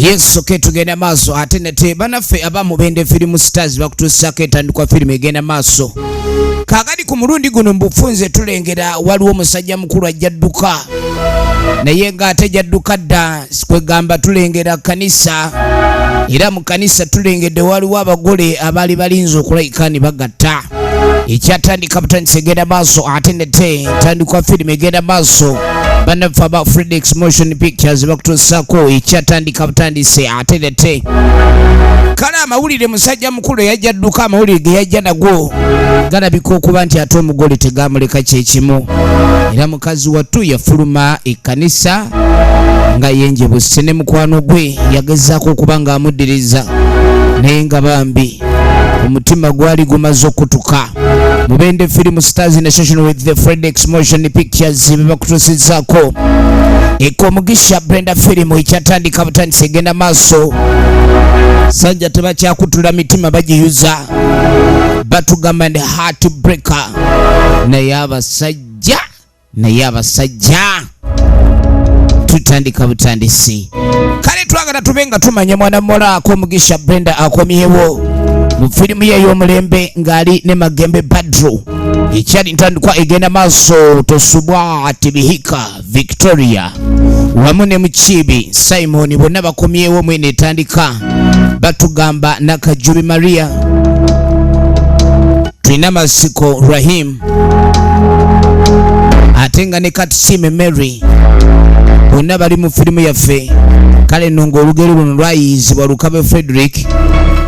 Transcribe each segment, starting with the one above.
Yesu ketugenda maaso ate nate banaffe abamubende Film Stars bakutuusako etandikwa firimu egenda maaso. Kaakati ku mulundi guno mbufunze tulengera waliwo omusajja mukulu ajjadduka naye ng'ate jadduka dda kwegamba tulengera kanisa era mu kanisa tulengedde waliwo abagole abaali balinze okulayika ne bagatta. Ekyatandika butandisi egenda maaso ate nate tandikwa firimu egenda maaso banaffe aba Fredex Motion Pictures bakutuusako ekyatandika butandise ate nate. Kale amawulire musajja mukulu yajjadduka amawulire ge yajja nago galabika okuba nti ate omugole tegamuleka kyekimu era mukazi wattu yafuluma ekkanisa nga yenjebuse ne mukwano gwe yagezaako okuba ng'amuddiriza naye nga bambi omutima gwali gumaze okutuka. Mubende Film Stars in association with the Fredex Motion Pictures bebakutuusizaako ek'omugisha Brenda Film ekyatandika butandisi egenda maaso. Sajja tebakyakutula mitima bagiyuza batugamba ndi heartbreaker naye abasajja tutandika butandisi. Kale twagala tube nga tumanya mwana muwala ak'omugisha Brenda akomyewo mu firimu ye y'omulembe ng'ali ne Magembe Badru ekyali ntandikwa egenda maaso. Tosubwa Tibihika Victoria wamu ne Mukiibi Simon bonna bakomyewo mwene etandika batugamba Nakajubi Maria tulina Masiko Rahim ate nga ne Katusime Mary bonna bali mu firimu yaffe. Kale nno ng'olugero luno lwayiyizibwa Lukabe Frederick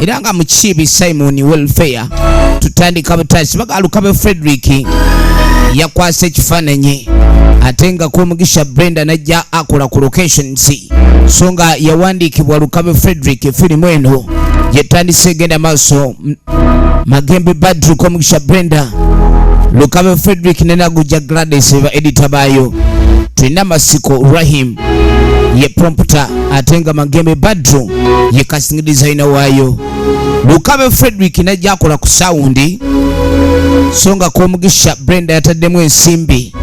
era nga Mukiibi Simon Welfare tutandika butandisi baga Lukabe Frederick yakwasa ekifaananyi ate nga k'omugisha Brenda najja akola ku locations so nga yawandiikibwa Lukabe Frederick. Firimu eno yetandise egenda maaso. Magembe Badru k'omugisha Brenda, Lukabe Frederick ne Naguja Gladys ba editor bayo. Tulina Masiko Rahim ye prompter ate nga Magembe Badru ye casting designer waayo. Lukabe Frederick najja akola ku sound so nga k'omugisha Brenda yataddemu ensimbi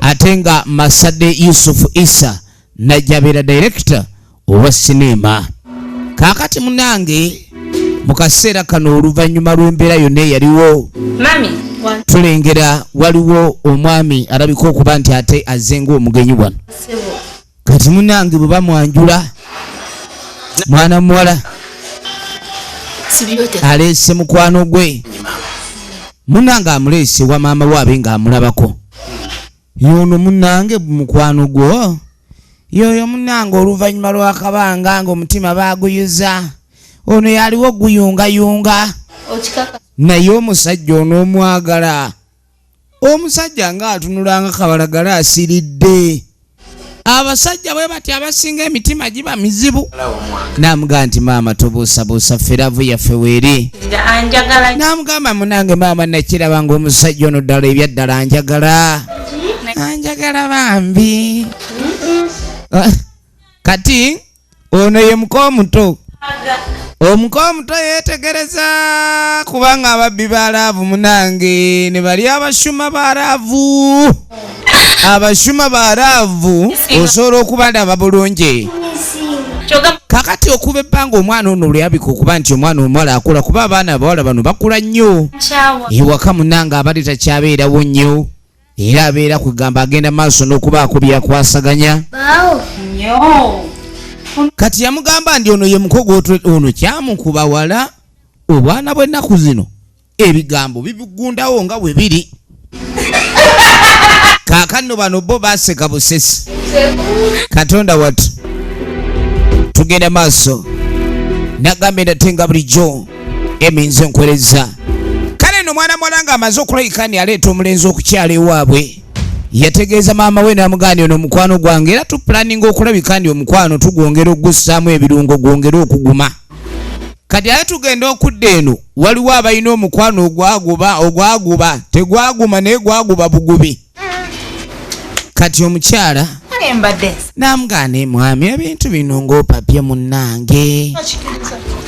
ate nga Masade Yusuf Isa najja abeera director owa sinema. Kaakati munange mu kaseera kano oluvannyuma lw'embeera yonna eyaliwo tulengera waliwo omwami alabika okuba nti ate azenga omugenyi wano. Kati munange bwe bamwanjula mwana muwala aleese mukwano gwe munange amuleese wa maama waabe ng'amulabako yono munange mukwano gwo yoyo munange oluvannyuma lw'akabanga ng'omutima baaguyuza ono yaliwo guyungayunga naye omusajja onoomwagala omusajja ng'atunulanga kabalagala asiridde. Abasajja bwe bati abasinga emitima giba mizibu. Namuga nti maama tobuusabuusa feravu yaffe weeri. Namugamba munange maama nakiraba ng'omusajja ono ddala ebyaddala anjagala bambi. Kati ono ye muko omuto. Omuko omuto yeetegereza kubanga ababbi balaavu munange ne bali abashuma balaavu. Abashuma balaavu osobola okubalaba bulungi. Kakati okuba ebbanga omwana ono oluyabika okuba nti omwana omuwala akula kuba abaana abawala bano bakula nnyo. Ewaka munange abali takyabeerawo nnyo era abeera kugamba agenda maaso n'okubaako byakwasaganya. Kati yamugamba ndi ono ye mukogo ono kyamukuba wala obwana bw'ennaku zino ebigambo bibigundawo nga bwe biri. Kaakano bano bo baaseka busesi. Katonda watu tugenda maaso nagambe ndatenga bulijjo eminze nkwereza. Kale no mwana muwala nga amaze okulayika ni aleeta omulenzi okukyala ewaabwe yategeeza maama we n'amugamba ono mukwano gwange era tupulaninga okulabika ndi omukwano tugwongera okugussaamu ebirungo gwongera okuguma. Kati ate tugenda okudda eno waliwo abalina omukwano ogwaguba tegwaguma naye gwaguba bugubi. Kati omukyala n'amugamba mwami ebintu bino ng'opapye munnange.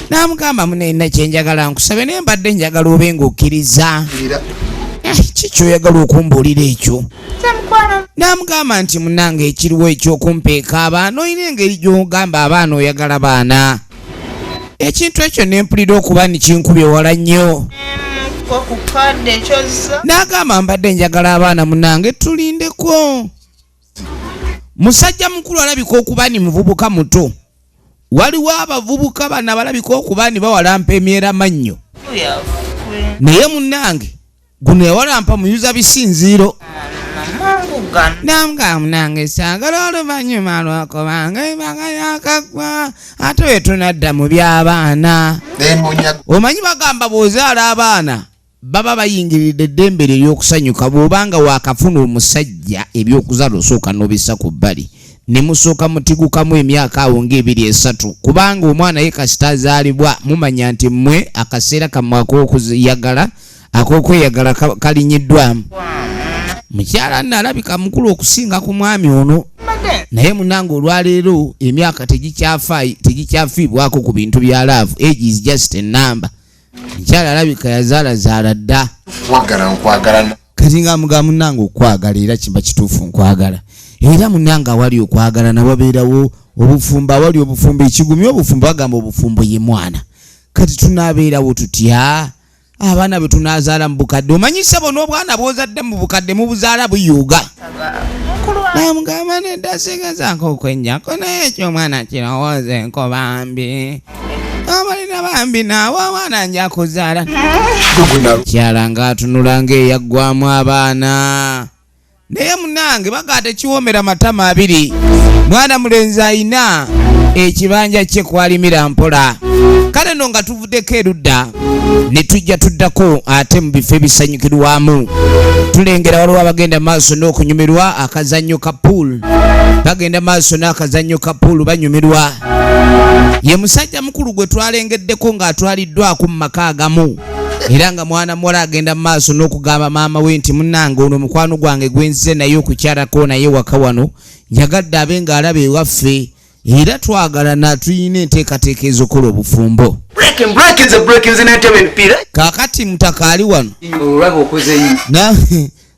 N'amugamba munenna kyenjagala nkusabe naye mbadde njagala obe ng'okkiriza. Kiki oyagala okumbuulira ekyo? N'amugamba nti munnange ekiriwo ekyokumpeeka abaana olina engeri gy'ogamba abaana oyagala abaana. Ekintu ekyo ne mpulira okuba nikinkubye wala nnyo. N'agamba mbadde njagala abaana munnange tulindeko. Musajja mukulu alabika okuba ni muvubuka muto. Waliwo abavubuka bano abalabika okuba ni bawalampa emyera mannyo. Naye munnange guno yawalampa muyuza bisinziiro. Namugamba munnange saagala oluvannyuma lwako bange embaga yakagwa ate we tunadda mu by'abaana. Omanyi bagamba bw'ozaala abaana baba bayingiridde eddembe ery'okusanyuka bw'obanga wakafuna omusajja ebyokuzaala osooka n'obissa ku bbali ne musooka mutigukamu emyaka awo ng'ebiri esatu kubanga omwana ye kasita azaalibwa mumanya nti mmwe akaseera kammwe ak'okweyagala kalinyiddwamu. Mukyala nalabika mukulu okusinga ku mwami ono naye munange olwaleero emyaka tegikyafiibwako ku bintu bya love. Age is just a number. Mukyala alabika yazaala dda. Kati nga mugamba munange okwagala era kimba kituufu nkwagala. Era munange awali okwagala nawabeerawo obufumbo awali obufumbo ekigumya obufumbo bagamba obufumbo ye mwana. Kati tunaabeerawo tutya? Abaana be tunaazaala mu bukadde omanyisa bona obwana bw'ozadde mu bukadde mubuzaala buyuuga. Namugamba nedda sigezako okwenjako naye ekyomwana kirowooza enkoba mbi. Abalina bambi naawe abaana nja kuzaala. Kyala ng'atunula ng'eyaggwamu abaana. Naye munange baga tekiwoomera matama abiri. Mwana mulenzi ayina ekibanja kye kwalimira mpola. Kale no nga tuvuddeko erudda ne tujja tuddako ate mu bifo ebisanyukirwamu. Tulengera waliwo abagenda maaso n'okunyumirwa akazannyo ka pool. Bagenda maaso n'akazannyo ka pool banyumirwa. Ye musajja mukulu gwe twalengeddeko ng'atwaliddwako mu maka agamu. Era nga mwana muwala agenda maaso n'okugamba maama we nti munnange ono mukwano gwange gwenzize naye okukyalako naye waka wano njagadde abe ng'alaba ewaffe era twagala natuyina enteekateeka ez'okola obufumbo. Kaakati mutaka ali wano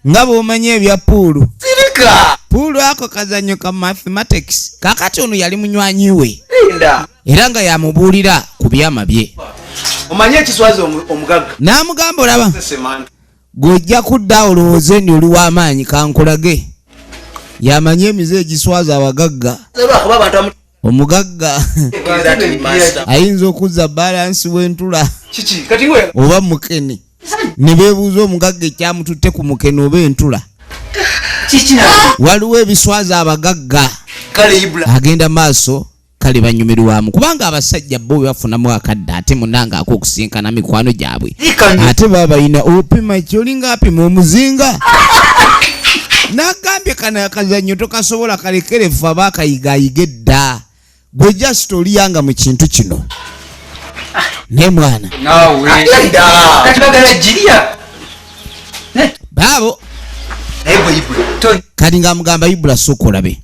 nga bw'omanya ebya puulu. Puulu ako kazannyo ka mathematics. Kaakati ono yali munywanyi we era nga yamubuulira ku byama bye. Omanye ekiswazi omugagga. N'amugamba olaba gw'ojja kudda olowooze nti oli w'amaanyi kankulage. Yamanye emize egiswaza abagagga. Omugagga ayinza okuzza balansi w'entula oba mukene ne beebuuza omugagga ekyamututte ku mukene oba entula. Waliwo ebiswaza abagagga agenda maaso kale banyumirwamu kubanga abasajja bo bafunamu akadde ate munanga ak'okusinkana mikwano gyabwe ate baba balina opima kyolinga apima omuzinga. N'agambye kana akazannyo tokasobola kalekere ffe abaakayigayiga edda gwe just oliyanga mu kintu kino. Ne mwana baabo kati ng'amugamba Ibula sooka olabe.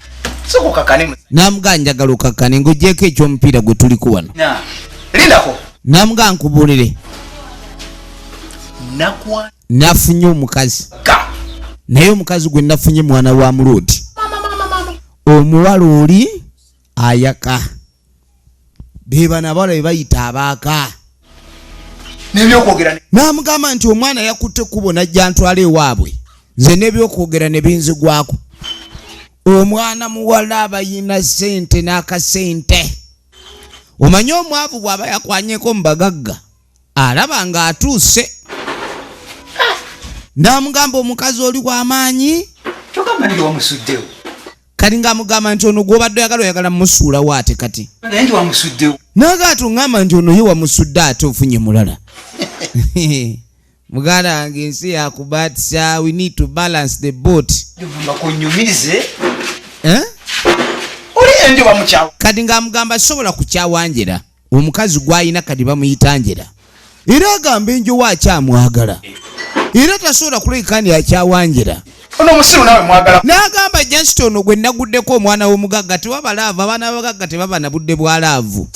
Namugamba njagala okakkane ng'oggyeko ekyomupiira gwe tuliko wano. Namugamba nkubuulire nafunye omukazi naye omukazi gwe nafunye mwana wa Muloti. Omuwala oli ayaka beba nabala be bayita abaaka. Namugamba nti omwana yakutte kubo najja ntwala ewaabwe nze n'ebyokwogera ne binzigwako. Omwana muwala abayina ssente n'akasente. Omanye omwavu bw'aba yakwanyeko mu bagagga alaba ng'atuuse. Namugamba omukazi oli w'amaanyi kati ng'amugamba nti ono gw'obadde oyagala mmusuula waate kati naga tuŋŋamba nti ono ye wamusudde ate ofunye mulala. Muganda wange ensi yakubaatisa. We need to balance the boat. Kati ng'amugamba sobola kukyawanjera omukazi gw'ayina kati bamuyita Njera era agamba enjowa akyamwagala era tasobola kuleka ndi akyawanjera. N'agamba just ono gwe naguddeko omwana w'omugagga tewabalaava abaana b'abagagga tebaba na budde bwa laavu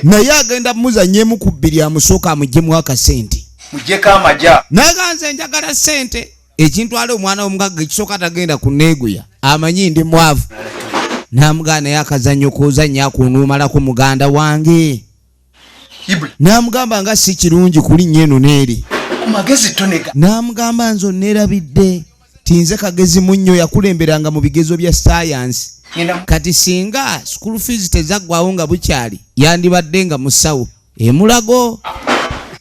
naye agenda muzanyeemu ku bbiri amusooka amuggyemu akasente. N'aganze njagala ssente ekintu ali omwana omugagga ekisooka tagenda kuneeguya amanyi ndi mwavu n'amugamba naye akazannyo koozannya akunuumalako muganda wange n'amugamba nga si kirungi kulinnya eno neeri n'amugamba nze onneerabidde tinze kagezi munnyo yakulemberanga mu bigezo bya sayansi kati singa school fees tezaggwawo nga bukyali yandibadde nga musawo emulago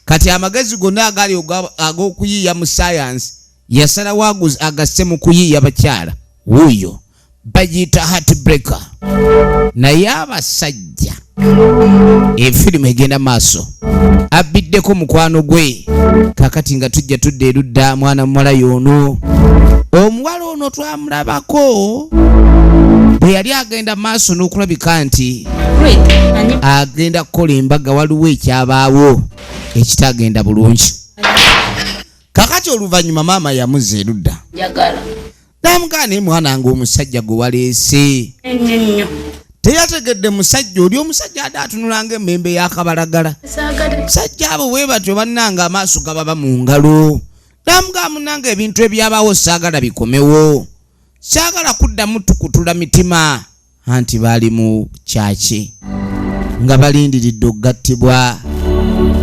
kati amagezi gonna agali ag'okuyiiya mu sayansi yasalawo agasse mu kuyiiya bakyala wuuyo bagiyita heartbreaker naye abasajja efirimu egenda maaso abiddeko mukwano gwe kakati nga tujja tudde erudda mwana muwala y'ono omuwala ono twamulabako bwe yali agenda maaso n'okulabika nti agenda kukola embaga waliwo ekyabaawo ekitagenda bulungi kakati oluvannyuma maama yamuza erudda n'amugamba naye mwana nga omusajja gwe waleese teyategedde musajja oli omusajja ate atunulanga emmembe y'akabalagala musajja abo bwe batyo bannanga amaaso gababa mu ngalo n'amugamba munnanga ebintu ebyabaawo saagala bikomewo saagala kuddamu tukutula mitima anti baali mu kyaki nga balindiridde okugattibwa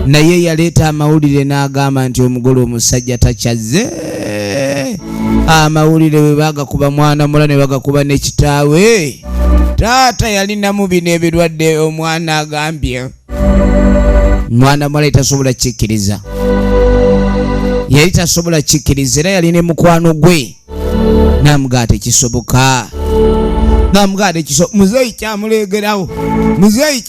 naye yaleeta amawulire n'agamba nti omugole omusajja takyazze amawulire bwe bagakuba mwana mula ne bagakuba ne kitaawe taata yalinamu bino ebirwadde omwana agambye mwana mula tasobola kikkiriza yali tasobola kikkiriza era yalina mukwano gwe n'amugamba tekisoboka n'amugamba muzeeyi kyamuleegerawo muzeeyi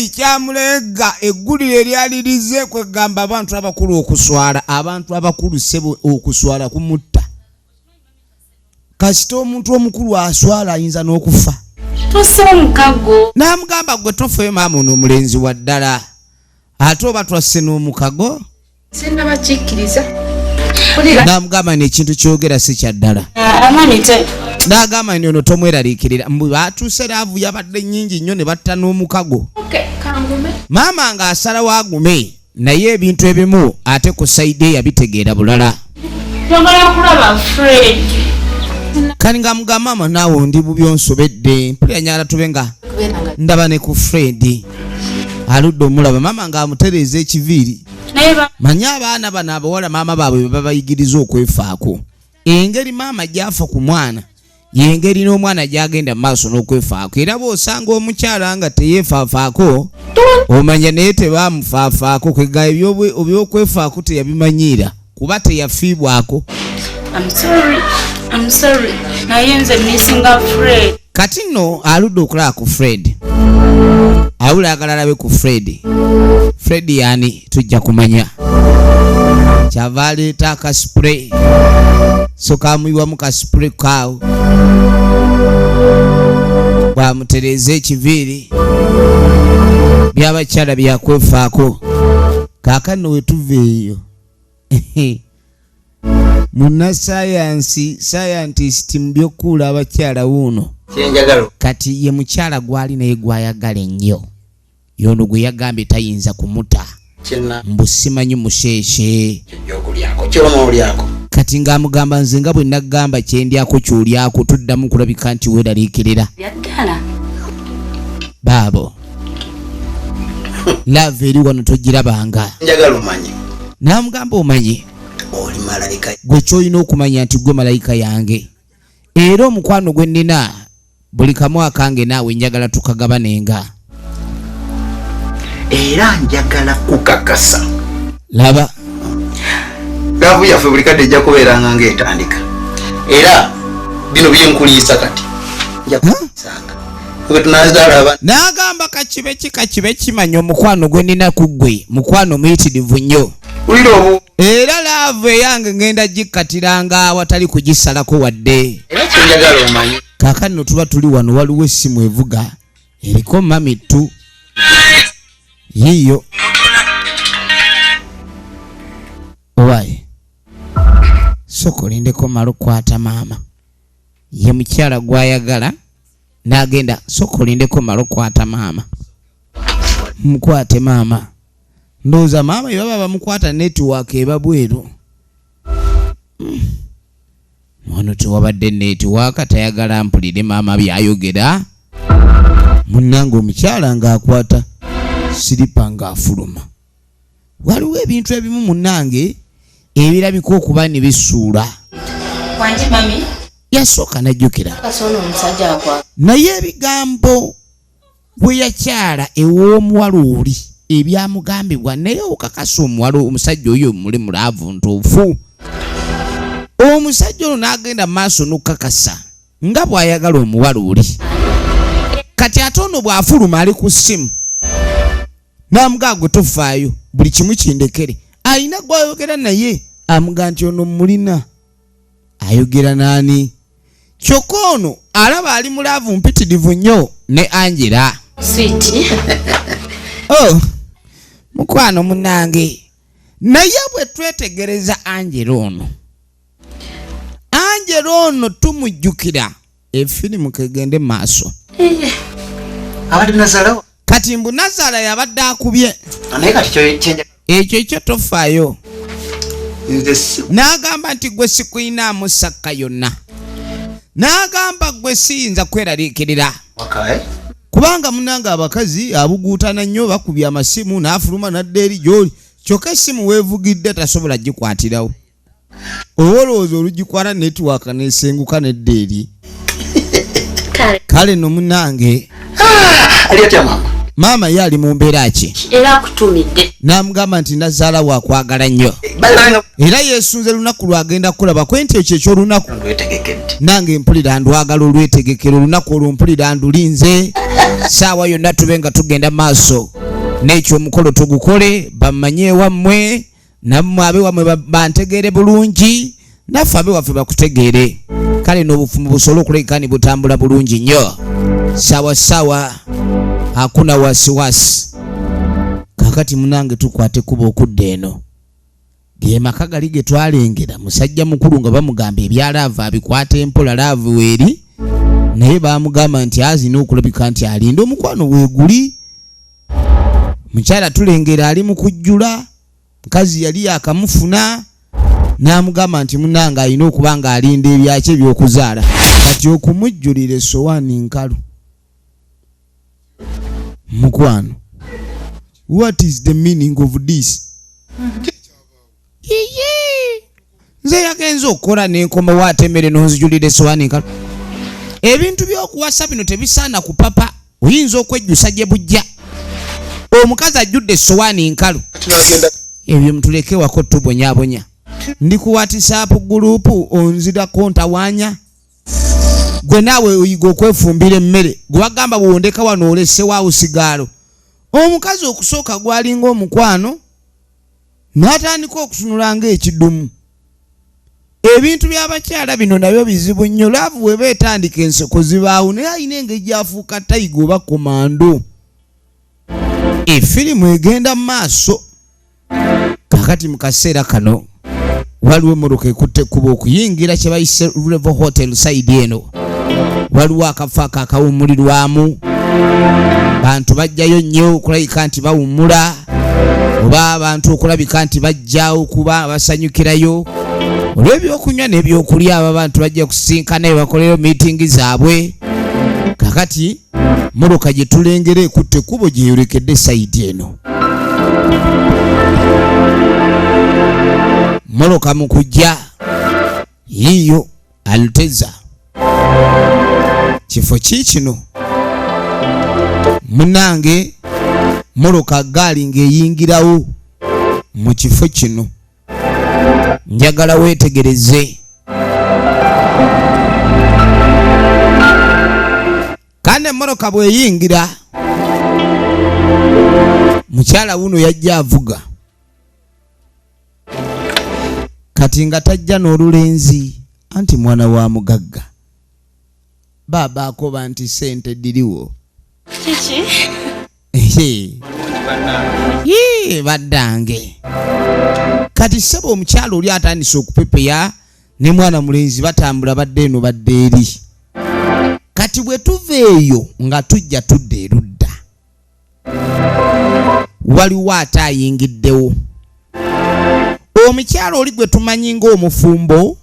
kyamuleega eggulire eryalirize kwegamba abantu abakulu okuswala abantu abakulu ssebo okuswala kumutta kasita omuntu omukulu aswala ayinza n'okufa n'amugamba gwe tofayo maama ono omulenzi wa ddala ate oba twasse n'omukago n'amugamba n'ekintu kyogera si kya ddala n'agamba nti ono tomweraliikirira batuuse laavu yabadde nnyingi nnyo ne batta n'omukago maama ng'asalawo agume naye ebintu ebimu ate ku sayidi yabitegeera bulala kani ng'amugamba maama naawe ndi bubi onsobedde mpulira nyala tube nga ndaba ne ku Fred aludde omulaba maama ng'amutereeza ekiviiri manyi abaana bano abawala maama baabwe babayigiriza okwefaako engeri maama gy'afa ku mwana yengeri n'omwana gy'agenda mu maaso n'okwefaako era bw'osanga omukyala nga teyeefaafaako omanya naye tebaamufaafaako kwega ebyokwefaako teyabimanyiira kuba teyafiibwako kati nno aludde okulaba ku Fred awula agalala be ku Fred yani tujja kumanya kyava aleeta akasipure so kamuyiwamu kasipure kaawo bwamutereeza ekiviiri byabakyala byakwefaako kaakano wetuva eyo scientist mu byokkuula abakyala wuuno kati ye mukyala gwali naye gwayagala ennyo yono gwe yagambye tayinza kumuta mbu simanyi musheeshe kati ng'amugamba nze nga bwe nagamba kyendyaako ky'olyako tuddamu kulabika nti weeraliikirira baabo laava eri wano togirabanga n'amugamba omanyi gwe ky'olina okumanya nti gwe malayika yange era omukwano gwe nnina buli kamu akange naawe njagala tukagabanenga era njagala kukakasa laba laavu yaffe buli kadde ejja kubeeranga ng'etandika era bino byenkuliisa kati n'agamba kakibe kimanya omukwano gwe nnina ku ggwe mukwano muyitirivu nnyo era laavu eyange ngenda gikkatiranga awatali kugisalako wadde kaakati no tuba tuli wano waliwo essimu evuga eriko mamitu yiyo owaye sokolindeko malo kwata maama ye mukyala gwayagala n'agenda sokolindeko malo kwata maama mukwate maama ndowooza maama yebaba bamukwata netiwaaka eba bweru wano tewabadde netiwaaka tayagala mpulire maama byayogera. Munnange omukyala ng'akwata siripa ng'afuluma. Waliwo ebintu ebimu munnange ebirabika okuba ne bisuula. Wanji mami Yasooka najjukira kasono omusajja akwa naye ebigambo bwe yakyala ew'omuwala oli ebyamugambibwa naye okakasa omuwala omusajja oyo muli mulaavu ntuufu. Omusajja ono n'agenda mu maaso n'okukakasa nga bw'ayagala omuwala oli. Kati ate ono bw'afuluma ali ku ssimu n'amugaa gwe tofaayo buli kimu kindekere. Alina gw'ayogera naye amugaa nti ono mulina. Ayogera n'ani? Kyokka ono alaba ali mulaavu mpitirivu nnyo ne Angela. sweet Oh, mukwano munnange, naye bwe twetegereza Angela ono tumujjukira efirimu kegende maaso. Abadde Nazalawo. Kati mbu Nazala yabadde akubye. Naye kati kyenja. Ekyo tofaayo. Nze N'agamba nti gwe sikuyinaamu sakka yonna. N'agamba gwe siyinza kweraliikirira. Okay. Kubanga munnange abakazi abuguutana nnyo bakubye amasimu n'afuluma n'adda eri gy'oli. Kyokka essimu weevugidde tasobola gikwatirawo. Olowooza olugikwala netiwaaka n'esenguka n'edda eri. Kale no munnange. Ali atya mama? Maama ye ali mu mbeera ki? era akutumidde N'amugamba nti Nazaala waakwagala nnyo. Balanga Era yeesunze lunaku lwagenda kulaba kwenti ekyo eky'olunaku. lwetegekedde. Nange mpulira ndwagala olwetegekera olunaku olwo mpulira ndulinze. Saawa yonna tube nga tugenda maaso n'ekyo omukolo tugukole bamanye ewammwe nammwe abewammwe bantegeere bulungi naffe abewaffe bakutegeere. Kale n'obufumu busobole okulabika ni butambula bulungi nnyo. Sawa hakuna wasiwasi. Kakati munange tukwate kuba okudda eno. Ge maka gali ge twalengera musajja mukulu nga bamugamba ebyalaavu abikwate empola laavu weeri. Naye baamugamba nti azina okulabika nti alinda omukwano weeguli. Mukyala tulengera ali mu kujjula. Mukazi yali akamufuna. N'amugamba nti munange alina okuba nga alinda ebyakye by'okuzaala. Kati okumujjulira essowaani nkalu. Mukwano, what is the meaning of this? Nze yagenza okukola n'enkoma waatemmere n'onzijulira essowaani nkalu. Ebintu by'okuwasa bino tebisaana ku papa. Oyinza okwejjusa gye bujja. Omukazi ajjudde essowaani nkalu. Ebyo mutuleke wako tubonyaabonya. Ndi ku WhatsApp gurupu onzirako ntawaanya. Gwe naawe oyiga okwefumbira emmere. Gwe bagamba bwondeka wano olese waawo sigaalo. Omukazi okusooka gwalinga omukwano n'atandika okutunula ng'ekiddumu. Ebintu by'abakyala bino nabyo bizibu nnyo. Laavu bw'eba etandika enseko zibaawo naye alina engeri gy'afuuka tayiga oba komando. Efirimu egenda mu maaso. Kakati mu kaseera kano waliwo emmotoka ekutte ekkuba okuyingira kye bayise Revo Hotel side eno. Waliwo akafo akawummulirwamu. Bantu bajjayo nnyo okulabika nti bawummula. Oba abantu okulabika nti bajja okuba basanyukirayo. Olw'ebyokunywa n'ebyokulya abo abantu bajja kusinkana ne bakolerayo miitingi zaabwe. Kakati mmotoka gye tulengera ekutte ekkubo gye yolekedde sayidi eno. Mmotoka mu kujja yiyo Alteza. Kifo kino munange mmotoka gaali ng'eyingirawo mu kifo kino. Njagala weetegereze. Kandi emmotoka bw'eyingira mukyala wuno yajja avuga. Kati nga tajja n'olulenzi anti mwana wa mugagga. Baba akoba nti sente diriwo. Baddange. Kati sebo omukyalo oli atandise okupepeya ne mwana mulenzi batambula badde eno badde eri. Kati bwe tuva eyo nga tujja tudda erudda. Waliwo ate ayingiddewo. omukyalo oli gwe tumanyi ng'omufumbo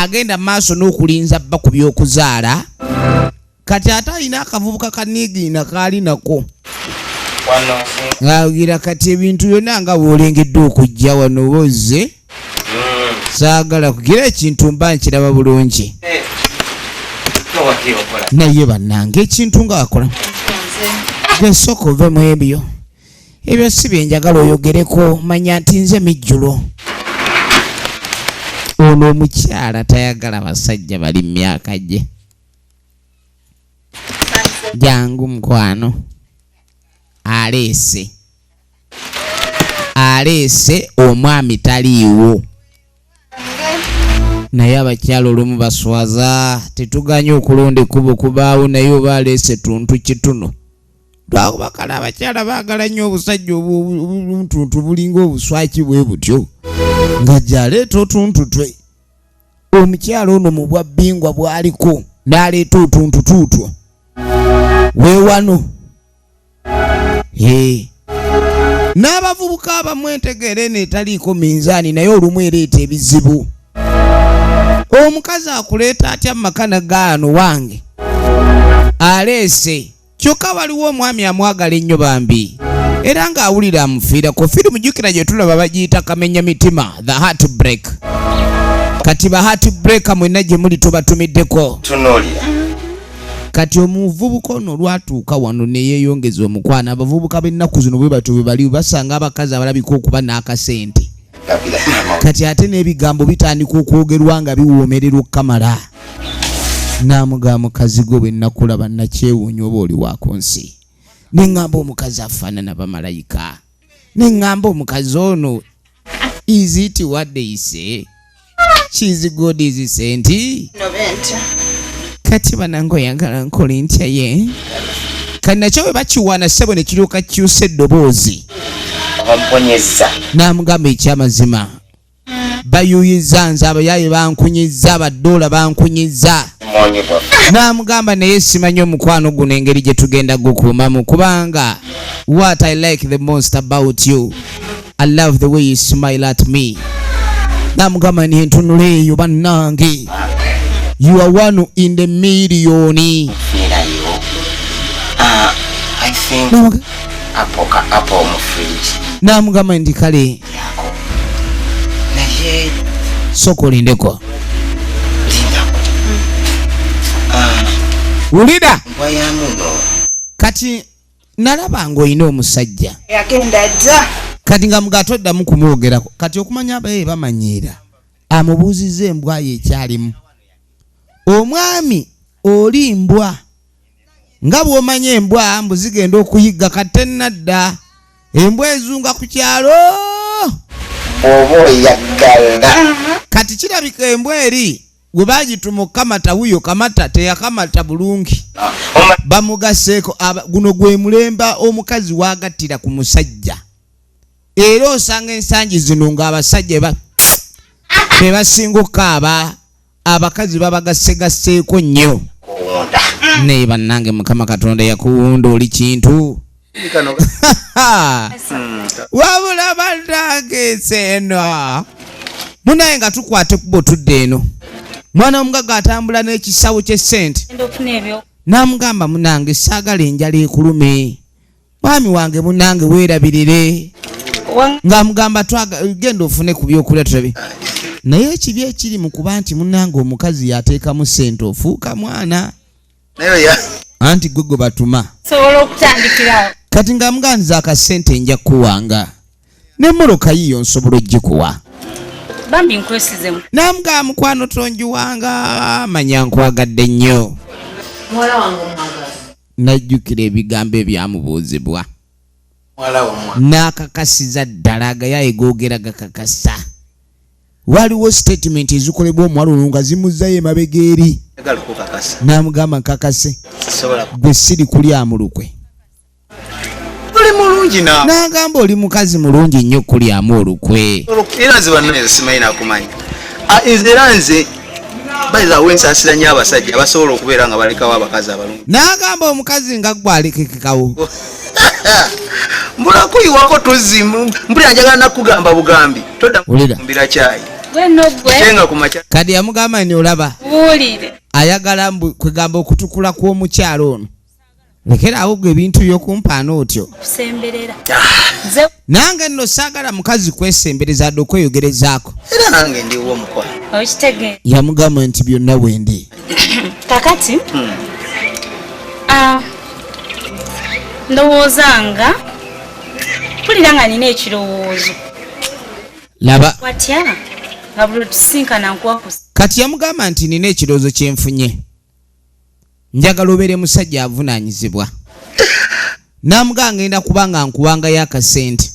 agenda maaso n'okulinza bba ku by'okuzaala kati ate alina akavubuka kaniigiina kaali nako ng'agira kati ebintu byonna nga bw'olengedde okujja wano bozze saagala kugira ekintu mba nkiraba bulungi naye bannange ekintu nga wakola gesooka ove mu ebyo si byenjagala oyogereko manya nti nze mijjulo ono omukyala tayagala basajja bali myaka gye jangu mukwano aleese omwami taliiwo naye abakyala olumu baswaza tetuganye okulonda ekkubo kubaawo naye oba aleese tuntu kituno lwakubakala abakyala baagala nnyo obusajja obuntuntu bulinga obuswaki bwe butyo nga gyaleeta otuntutwe omukyala ono mu bwabbingwa bwaliko n'aleeta otuntutuutwo weewano n'abavubuka abamwetegeere neetaliiko minzaani naye olumu ereeta ebizibu omukazi akuleeta atya makana gaano wange aleese kyokka waliwo omwami amwagala ennyo bambi era ng'awulira amufiirako firimu jjukira gye tulaba bagiyita kamenya mitima the heartbreak kati ba heartbreaker mwenna gye muli tubatumiddeko kati omuvubuka ono lwatuuka wano ne yeeyongeza omukwano abavubuka b'ennaku zino bwe batyo bwe bali basanga abakazi abalabika okuba n'akasente kati ate n'ebigambo bitandika okwogerwa nga biwoomerera okukamala n'amugamba mukazi gwe bwe nakulaba nakyewuunya oba oli waako nsi neŋŋamba omukazi afaanana bamalayika neŋŋamba omukazi ono is it what they say she's good is senti kati banange oyagala nkole ntya ye kati nakyo bwe bakiwaana ssebo ne kiryoka kyusa eddoboozi n'amugamba ekyamazima bayuyizza nze abayaaye bankunyizza abadoola bankunyizza n'amugamba naye simanyi omukwano guno engeri gye tugenda gukuumamu kubanga what I like the most about you I love the way you smile at me n'amugamba nentunula eyo bannange you are one in the million n'amugamba ndi kale sooka olindeko wulira kati nalaba ng'olina omusajja kati nga mugato oddamu kumwogerako kati okumanya abaye bamanyiira amubuuzizza embwa ye ekyalimu omwami oli mbwa nga bw'omanya embwa mbu zigenda okuyigga katennadda embwa ezunga ku kyalo oba oyagala kati kirabika embwa eri gwe bagituma okukamata wuyo kamata teyakamata bulungi bamugaseeko guno gwe mulemba omukazi wagattira ku musajja era osanga ensangi zino ng'abasajja be basinga okukaaba abakazi babagasegaseeko nnyo naye bannange mukama katonda yakuwunda oli kintu wabula bannange eno munaye nga tukwate kubo tudde eno mwana omugaga atambula n'ekisawo ky'essente n'amugamba munange saagala enjala ekulume mwami wange munange weerabirire ng'amugamba genda ofune ku byokulya tulabe naye ekibi ekiri mu kuba nti munange omukazi yateekamu ssente ofuuka mwana anti gwe batuma kati ng'amugandiza akasente nja kuwanga n'emmoloka yiyo nsobola ogikuwa bambi nkwesizemu n'amugamba mukwano tonjiwanga manya nkwagadde nnyo muwala wange omwagala najjukira ebigambo ebyamubuuzibwa n'akakasiza ddala agayaye googera gakakasa waliwo statement ezikolebwa omuwala ono nga zimuzzayo emabega eri n'amugamba nkakase gwe siri kulya mulukwe n'agamba oli mukazi mulungi nnyo kulyamu olukwe era nze bannange simanyi nakumanya era nze bayizawo ensaasira nnyo abasajja abasobola okubeera nga balekawo abakazi abalungi n'agamba omukazi nga gwe alekekekawo mbula kuyiwako tuzzi mpulira njagala nakugamba bugambi todda kumbira kyayi gwe ku macha kadi yamugamba ni olaba buulire ayagala kwegamba okutukula kw'omukyalo ono lekera awo gwe ebintu by'okumpaana otyo kusemberera nange nno saagala mukazi kwesembereza adde okweyogerezaako era nange ndiwo omukwano okitegeera yamugamba nti byonna bwendi kakati ndowoozanga mpulira nga nina ekirowoozo laba watya nga buli tusinkana nkwakusa kati yamugamba nti nina ekirowoozo kyenfunye njagala obeere musajja avunaanyizibwa namugamba ngenda kuba nga nkuwangayo akasente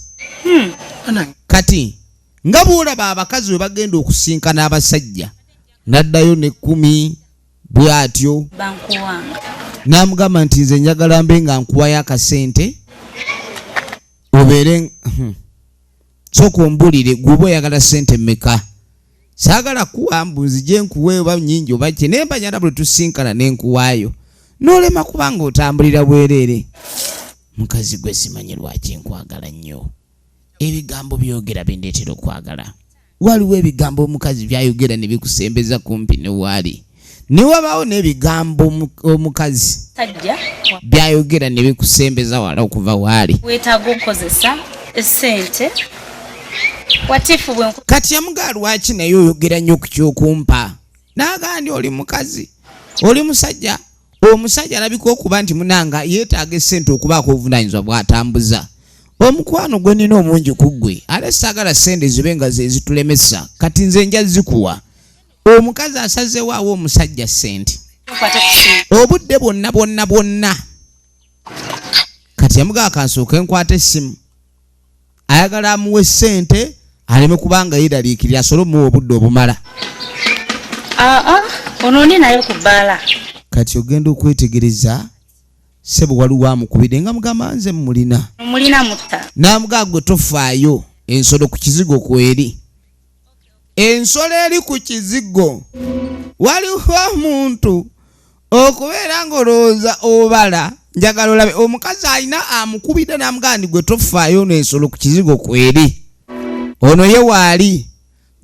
kati nga bwolaba abakazi we bagenda okusinkana abasajja naddayo ne 10 bw'atyo bankuwanga namugamba nti nze njagala mbe nga nkuwayo akasente obeere sooka ombulire gwoba oyagala sente mmeka saagala kuwa mbuzi gye nkuwe oba nnyingi oba kye naye mbanyala buli tusinkana nenkuwaayo n'olema kubanga otambulira bwereere mukazi gwe simanyi lwaki nkwagala nnyo ebigambo byogera bindeetera okwagala waliwo ebigambo omukazi byayogera ne bikusembeza kumpi ne waali ne wabaawo n'ebigambo omukazi tajja byayogera ne bikusembeza wala okuva waali weetaaga okukozesa essente watifu bwe kati yamugaa lwaki naye oyogera nnyo ku kyokumpa naagandi oli mukazi oli musajja omusajja alabika okuba nti munanga yeetaaga essente okubaako obuvunaanyizibwa bw'atambuza omukwano gwe nina omungi ku ggwe ate saagala sente zibe nga ze zitulemesa kati nze nja zikuwa omukazi asazeewo awo omusajja sente obudde bwonna kati yamugaa kansooke nkwata essimu ayagala amuwe sente aleme kubanga yeeraliikirira asobole omuwa obudde obumala ono ndi nayo ku bbaala kati ogenda okwetegereza sebo waliwo amukubire nga mugamba nze mulina mutta namugaa gwe tofaayo ensolo ku kizigo kweri ensolo eri ku kizigo waliwo omuntu okubeera ng'olowooza obala njagala olabe omukazi alina amukubira namugaa ndi gwe tofaayo n'ensolo ku kizigo kweri ono ye waali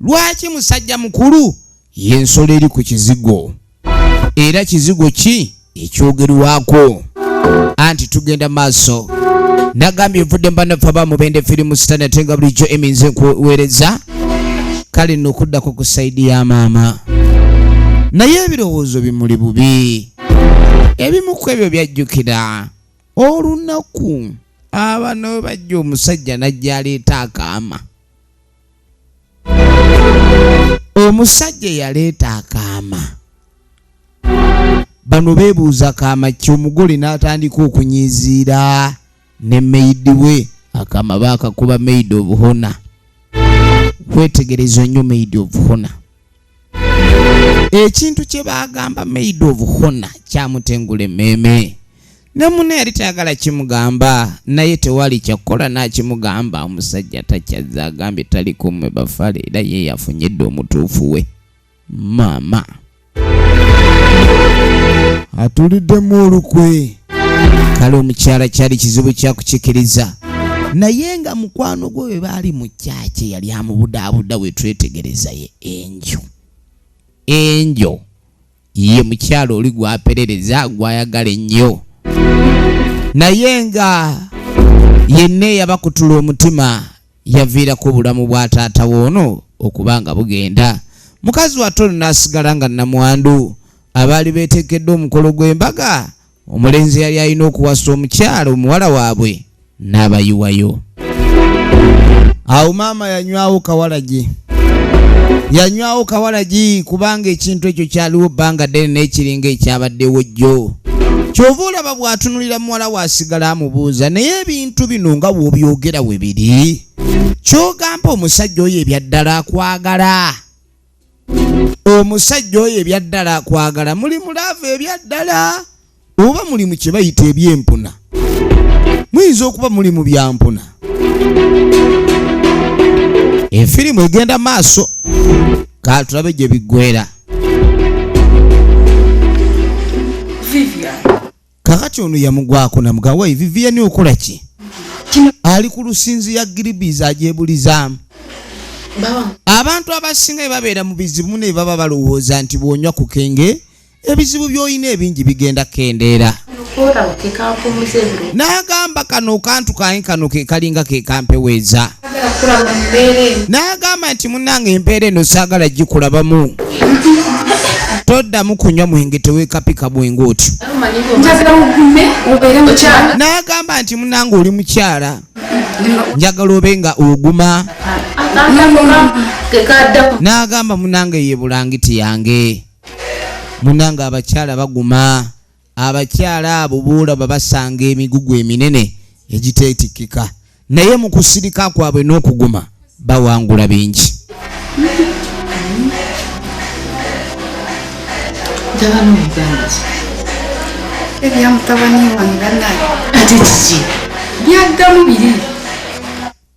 lwaki musajja mukulu y'ensolo eri ku kizigo era kizigo ki ekyogerwako anti tugenda maaso nagambye nvudde mbanafe abamubende firimu sitani ate nga bulijjo eminze nkuweereza kale nno okuddako ku saidi ya maama naye ebirowoozo bimuli bubi ebimu ku ebyo byajjukira olunaku abano bajja omusajja najja aleeta akaama omusajja yaleeta akaama bano beebuuza akaama ki omugole n'atandika okunyiiziira ne meidi we akaama baakakuba maid of honor wetegereza nnyo maid of honor ekintu kye baagamba maid of honor kyamutengula emmeeme ne munne yali tayagala kimugamba naye tewali kyakukola n'akimugamba omusajja takyazza agambye taliko mmwe bafale era ye yafunyedde omutuufu we maama atuliddemu olukwe kale omukyala kyali kizibu kyakukikiriza naye nga mukwano gwe we baali mu kyaki yali amubudaabuda we twetegereza ye enjo ye mukyala oli gwaperereza gwayagala ennyo naye nga yenna eyabakutula omutima yaviirako obulamu bwa taata woono okuba nga bugenda mukazi watono n'asigala nga namwandu abaali beetekedde omukolo gw'embaga omulenzi yali alina okuwasa omukyala omuwala waabwe n'abayiwayo awo maama yanywawo kawalagi kubanga ekintu ekyo kyaliwo bbanga ddene n'ekiringa ekyabaddewo jjo kyova olaba bw'atunulira muwala waasigala amubuuza naye ebintu bino nga bw'obyogera we biri kyogamba omusajja oyo ebyaddala akwagala omusajja oyo ebyaddala akwagala muli mulaavu ebyaddala oba muli mu kye bayita ebyempuna muyinza okuba muli mu byampuna efirimu egenda maaso kale tulabe gye biggwera kakati ono yamugwako namugamba wayi Vivian okola ki ali ku lusinzi ya giribizi agyebulizaamu. Abantu abasinga babeera mu bizibu ne baba balowooza nti bw'onywa ku kenge ebizibu by'olina ebingi bigenda kendeera. N'agamba kano kantu kange kano ke kalinga ke kampeweeza. N'agamba nti munnange empeera eno saagala gikulabamu. Toddamu kunywa mwenge teweekapika bwenga otyo. N'agamba nti munnange oli mukyala njagala obe nga oguma. N'agamba munnange ye bulangiti yange. Munnange abakyala baguma. Abakyala abo boolaba basanga emigugu eminene egiteetikika. Naye mu kusirika kwabwe n'okuguma bawangula bingi.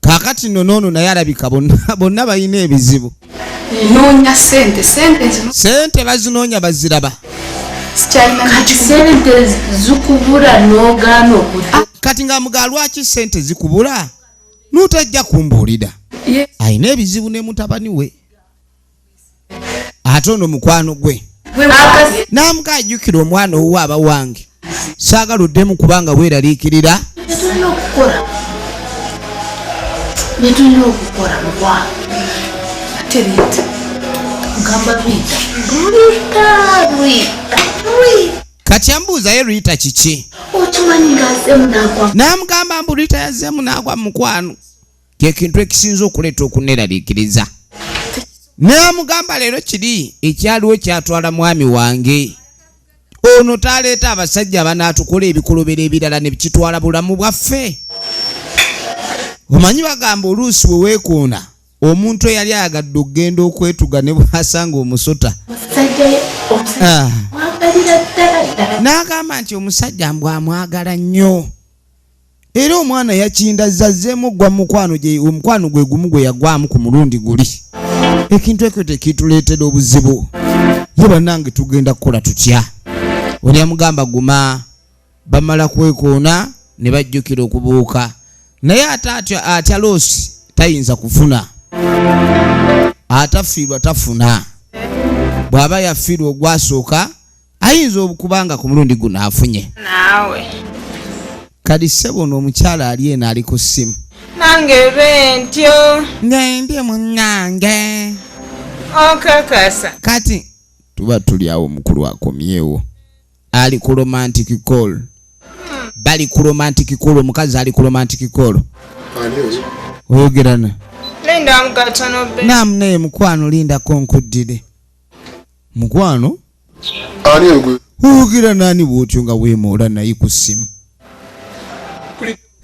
Kakati nono naye alabika bonna balina ebizibu. Sente bazinoonya baziraba. Kati nga muga lwaki sente zikubula n'otajja kumbuulira. Alina ebizibu ne mutabani we. Ate ono mukwano gwe n'amuga ajjukira omwana owuwe aba wange saagala oddemu kubanga weeraliikirira. Tulina okukola mukwa terita ngamba Rita. Kati ambuuza ye Rita kiki? Okimanyi ng'azzeemu n'agwa. N'amugamba mbu Rita yazzeemu n'agwa mukwano. Ky'ekintu ekisinza okuleeta okuneeraliikiriza. N'amugamba leero kiri ekyaliwo kyatwala mwami wange. Ono taleeta abasajja abanaatukola ebikolobero ebirala ne bikitwala bulamu bwaffe. Omanyi bagamba oluusi bwe weekoona omuntu eyali ayagadde okugenda okwetuga ne bw'asanga omusota. N'agamba nti omusajja mbw amwagala nnyo. Era omwana yakindazza azzeemu gwa mukwano gye omukwano gwe gumu gwe yagwamu ku mulundi guli. Ekintu ekyo tekituleetera obuzibu. Ye bannange tugenda kukola tutya? Oli amugamba guma. Bamala kwekoona ne bajjukira okubuuka. Naye atya loosi tayinza kufuna. Atafiirwa tafuna. Bw'aba yafiirwa ogwasooka ayinza okubanga ku mulundi guno afunye. Naawe kadi ssebo n'omukyala ali eno ali ku ssimu. nange bentyo Ngende munnange. okakasa Kati tuba tuli awo mukulu akomyewo. Ali ku romantic call. Bali ku romantic call, omukazi ali ku romantic call. Oyogerana. linda mukatono be Naam naye mukwano linda konkuddire. Mukwano? Ani ogwe? Oyogera nani bw'otyo nga weemoola naye ku ssimu?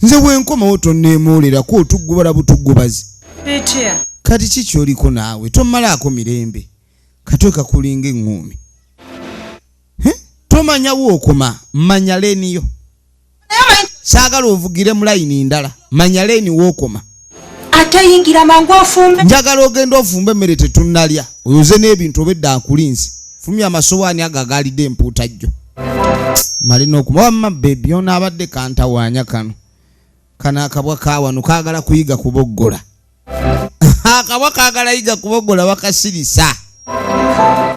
Nze bwenkomawo tonneemoolera otugubala butugubazi. bitya Kati kiki oliko naawe tomalaako mirembe. Katweka kulinga eŋŋuumi. Tomanyawo okoma manya leeniyo. Saagala ovugire mu layini ndala manya leeni wookoma. atayingira mangu ofumbe Njagala ogenda ofumbe emmere tetunnalya oyoze n'ebintu obedda akulinzi. Fumya amasowaani ago agaalidde empuuta jjo. Malina okuma wamma bebi ono abadde kantawaanya kano. Kano akabwa kaawano kaagala kuyiga kuboggola. Akabwa kaagala yiga kuboggola wakasirisa.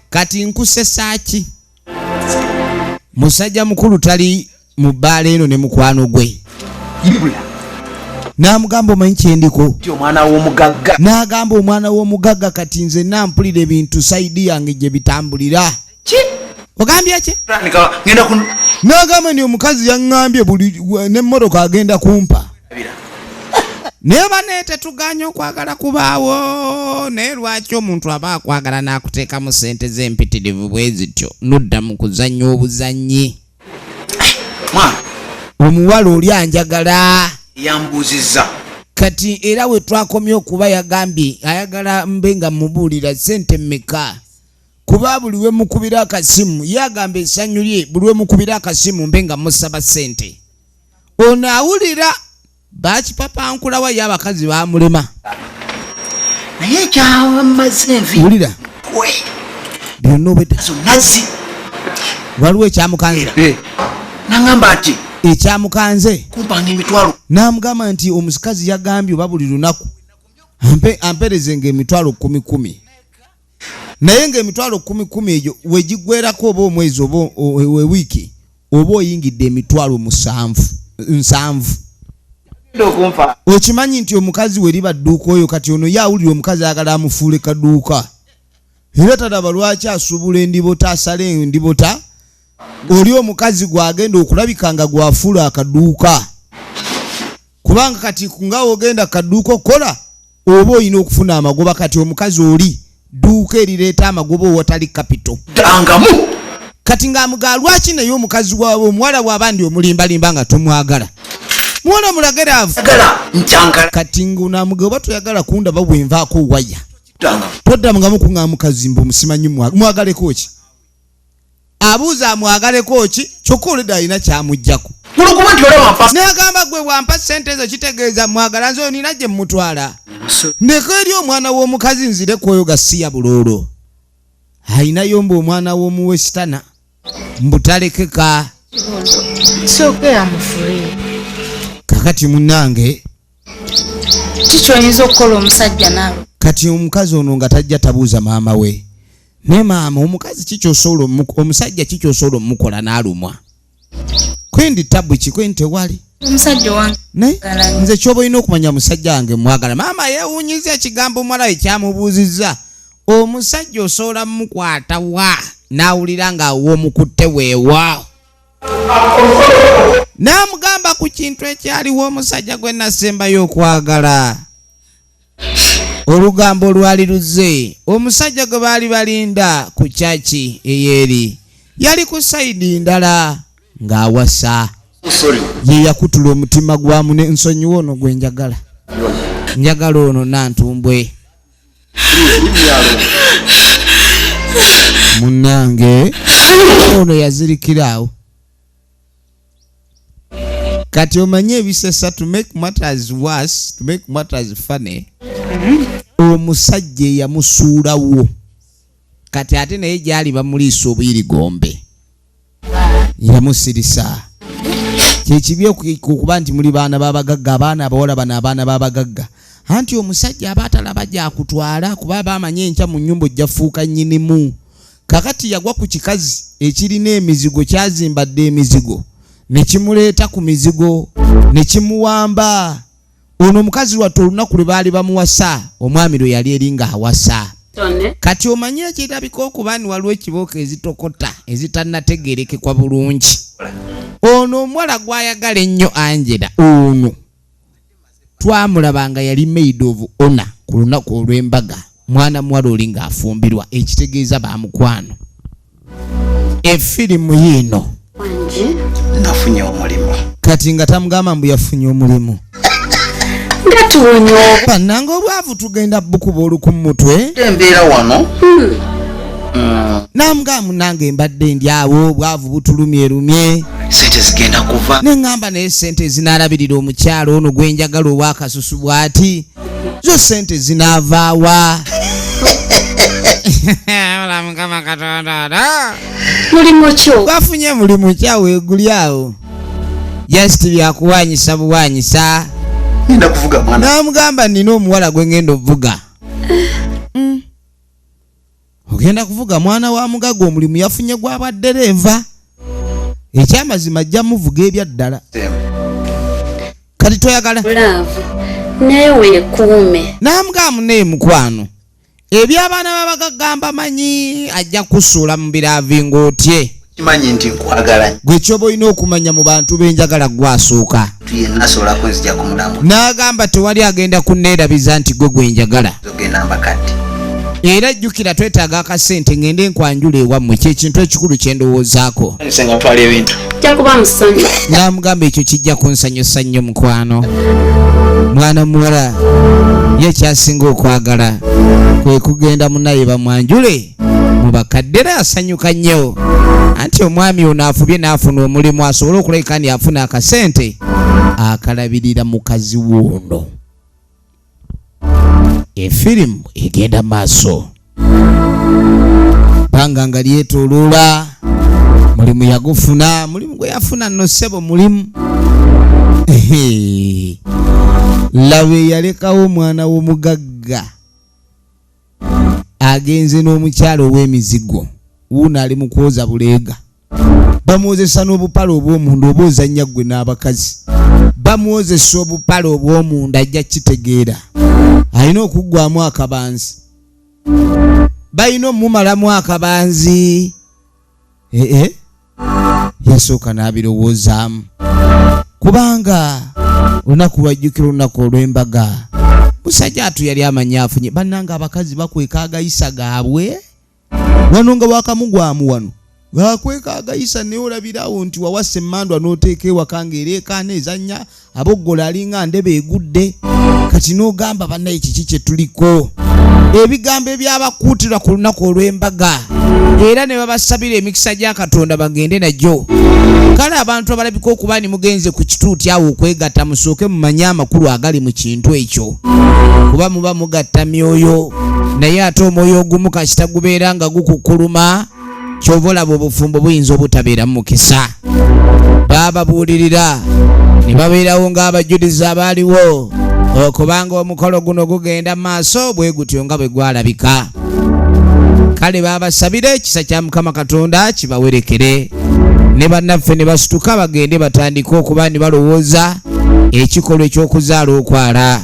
Kati nkusesa ki? Musajja mukulu tali mu bbaala eno ne mukwano gwe. N'amugamba omanyi kyendiko? Omwana w'omugagga. N'agamba omwana w'omugagga kati nze nampulira ebintu sayidi yange gye bitambulira. Ki? Ogambye ki? Ngenda ku N'agamba ni omukazi yaŋŋambye buli n'emmotoka agenda kumpa. Naye banne tetuganya okwagala kubaawo. Naye lwaki omuntu aba akwagala n'akuteekamu ssente z'empitirivu bwe zityo n'odda mu kuzannya obuzannyi? mwana Omuwala oli anjagala. yambuuzizza. Kati era we twakomye okuba yagambye ayagala mbe nga mubuulira ssente mmeka. Kuba buli we mukubira akasimu ye agamba essanyu lye buli we mukubira akasimu mbe nga musaba ssente. Ono awulira bakipapankulawa ye abakazi bamulema. Naye kyamaze envi. Wulira We. byonna obedda Zo nazi. waliwo ekyamukanzira. Nangamba ati ekyamukanze kumpanga emitwalo n'amugamba nti omusikazi yagambye oba buli lunaku amperezenga emitwalo 10 naye ng'emitwalo 10 egyo wegigwerako oba omwezi oba wiiki oba oyingidde emitwalo 7 okimanyi nti omukazi we liba dduuka oyo kati ono yawulira omukazi ayagala amufuule kaduuka era talaba lwaki asubula endibota asala endibota oli omukazi gwagenda okulabika nga gwafuula akaduuka kubanga kati nga ogenda kaduuka okola oba olina okufuna amagoba kati omukazi oli duuka erireeta amagoba owatali kapito dangamu kati ng'amugaa lwaki naye omukazi waabwe omuwala bw'abandi omulimbalimba nga tomwagala muwala mulageravu kati ng'onaamugaa oba toyagala kundaba bwenvaako waya toddamungamu kuŋŋamu kazimba omusimanyi mwagaleko ki abuuza amwagaleko ki kyokka oleda alina kyamugjaku n'agamba gwe wampa sente ezo kitegeeza mwagala nze onina gye mmutwala ndeko eri omwana w'omukazi nzire kwoyo gasiya buloolo ayinayo mbu omwana w'omuwesitana mbutalekeka soke yamufule kakati munnange kikyoyinza okukola omusajja naawe kati omukazi ono nga tajja tabuuza maama we ne maama omukazi kikyosobola omusajja kikyosobola omukola n'alumwa kwendi tabu kikwendi tewali omusajja wange nze kyoba olina okumanya musajja wange mwagala maama yeewuunyiza ekigambo omwala ekyamubuuzizza omusajja osobola mukwata wa n'awulira ng'awa omukutte weewa n'amugamba ku kintu ekyaliwo omusajja gwe nasembayo okwagala olugambo lwali luze omusajja gwe baali balinda ku kyaki eyeeri yali ku sayidi ndala ng'awasa ye yakutula omutima gwamu ne nsonyiwa ono gwe njagala njagala ono nantumbwe munnange ono yazirikiraawo kati omanye ebisesa to make matters worse to make matters funny omusajja yamusuulawo kati ate naye gyali bamuliisa obuyirigombe yamusirisa kyekibi okuba nti muli baana babagagga abaana abawala bano abaana babagagga anti omusajja aba atalaba gyakutwala kuba bamanye enkya mu nnyumba ojja fuuka nnyinimu kakati yagwa ku kikazi ekirina emizigo kyazimbadde emizigo nekimuleeta ku mizigo nekimuwamba ono omukazi lwattu olunaku lwe baali bamuwasa omwami lwe yali eri nga awasa kati omanye ekirabika okuba ni waliwo ekibooko ezitokota ezitannategerekekwa bulungi ono omuwala gwayagala ennyo Angela ono twamulabanga yali maid of honor ku lunaku olw'embaga mwana muwala oli ng'afumbirwa ekitegeeza bamukwano efirimu yiino nafunye omulimu kati nga tamugamba mbu yafunye omulimu bannanga obwavu tugenda bukuba oluku mu mutwe embeera wano namugamba munange mbadde ndi awo obwavu butulumyerumye sente zigenda kuva neŋŋamba naye sente zinaalabirira omukyalo ono gwe njagala ow'akasusu bw'ati zo sente zinaavaawa mukama katonda mulimu kyo bafunye mulimu kyaweeguli awo just byakuwanyisa buwanyisa ngenda kuvuga mwana n'amugamba nina omuwala gwe ngenda ovuga ogenda kuvuga mwana wa mugaga omulimu yafunye gw'abaddereeva ekyamazima ajja muvuga ebyaddala kati toyagala newe kuume n'amugamba naye mukwano eby'abaana babagagamba manyi ajja kusuula mu biraavinga otye kimanyi nti nkwagala gwe kyoba olina okumanya mu bantu benjagala gwasooka yenna asobola kwenzija ku mulamu n'agamba tewali agenda kunneerabiza nti gwe gwenjagala ogenda mbakadde era jjukira twetaaga akasente ngende nkwanjula ewammwe kyekintu ekikulu kyendowoozaako senga twala ebintu jakuba musanyu n'amugamba ekyo kijja kunsanyusa nnyo mukwano mwana muwala ye kyasinga okwagala kwe kugenda munaye bamwanjule mu bakaddera asanyuka nnyo anti omwami ono afubye n'afuna omulimu asobole okulabika nti afuna akasente akalabirira mukazi woono efirimu egenda maaso banga nga lyetoloola mulimu yagufuna, mulimu gwe yafuna nno ssebo mulimu. Labe yalekawo omwana w'omugagga agenze n'omukyalo ow'emizigo, wuuno ali mu kwoza buleega. Bamwozesa n'obupale obw'omunda oba ozannya ggwe n'abakazi. Bamwozesa obupale obw'omunda ajja kitegeera. Alina okuggwamu akabanzi. Balina omumalamu akabanzi. Yasooka n'abirowoozaamu. Kubanga olunaku lwajjukira olunaku olw'embaga. Musajja atu yali amanyi afunye. Bannanga abakazi bakweka agayisa gaabwe. Wano nga wakamugwamu wano. Gakweka agayisa naye olabirawo nti wawassa emmandwa n'oteeka ewaka ng'ereekaana ezannya aboggola alinga ndebe egudde. Kati n'ogamba bannaye kiki kye tuliko. Ebigambo ebyabakuutirwa ku lunaku olw'embaga. Era ne babasabira emikisa gya Katonda bagende nagyo. Kale abantu abalabika okuba ni mugenze ku kituuti awo okwegatta musooke mumanye amakulu agali mu kintu ekyo. Kuba muba mugatta myoyo. Naye ate omwoyo ogumu kasita gubeera nga gukukuluma. Kyova olaba obufumbo buyinza obutabeera mu mukisa. Bababuulirira ne babeerawo ng'abajulizi abaaliwo okubanga omukolo guno gugenda maaso bwe gutyo nga bwe gwalabika. Kale babasabira ekisa kya Mukama Katonda kibawerekere. Ne bannaffe ne basituka bagende batandika okuba ne balowooza ekikolwa eky'okuzaala okwala.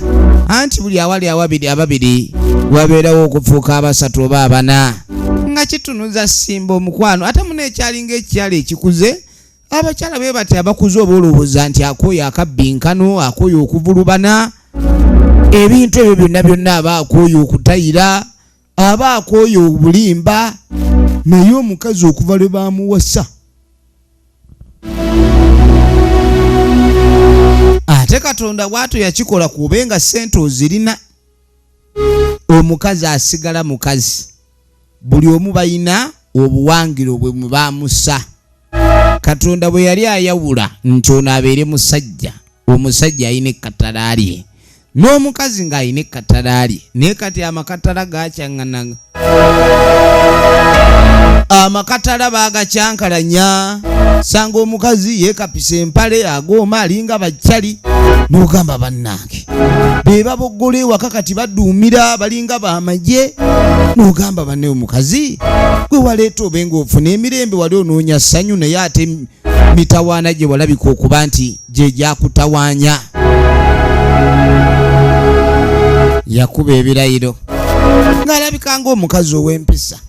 Anti buli awali awabiri ababiri wabeerawo okufuuka abasatu oba abana. Nga kitunuza simba omukwano ate mune ekyalinga ekyalo ekikuze. Abakyala be bati abakuze oba olowooza nti akooye akabbinkano, akooye okuvulubana. Ebintu ebyo byonna byonna aba akooye okutayira, aba akooye obulimba. Naye omukazi okuva lwe baamuwasa ate Katonda bw'atyo yakikola kubenga ssente ozirina. Omukazi asigala mukazi. Buli omu balina obuwangiro bwe baamussa. Katonda bwe yali ayawula nti ono abeere musajja, omusajja alina ekkatala lye n'omukazi ng'alina ekkatala lye. Naye kati amakatala gaakyaŋŋanaga. Amakatala baagakyankalanya. Sanga omukazi yeekapisa empale agooma alinga bakyali. N'ogamba bannange be baboggola ewaka kati badduumira balinga bamagye. N'ogamba banne omukazi gwe waleeta obe ng'ofuna emirembe wali onoonya ssanyu naye ate mitawaana gye walabika okuba nti gye gyakutawaanya. Yakuba ebirayiro ng'alabika ng'omukazi ow'empisa.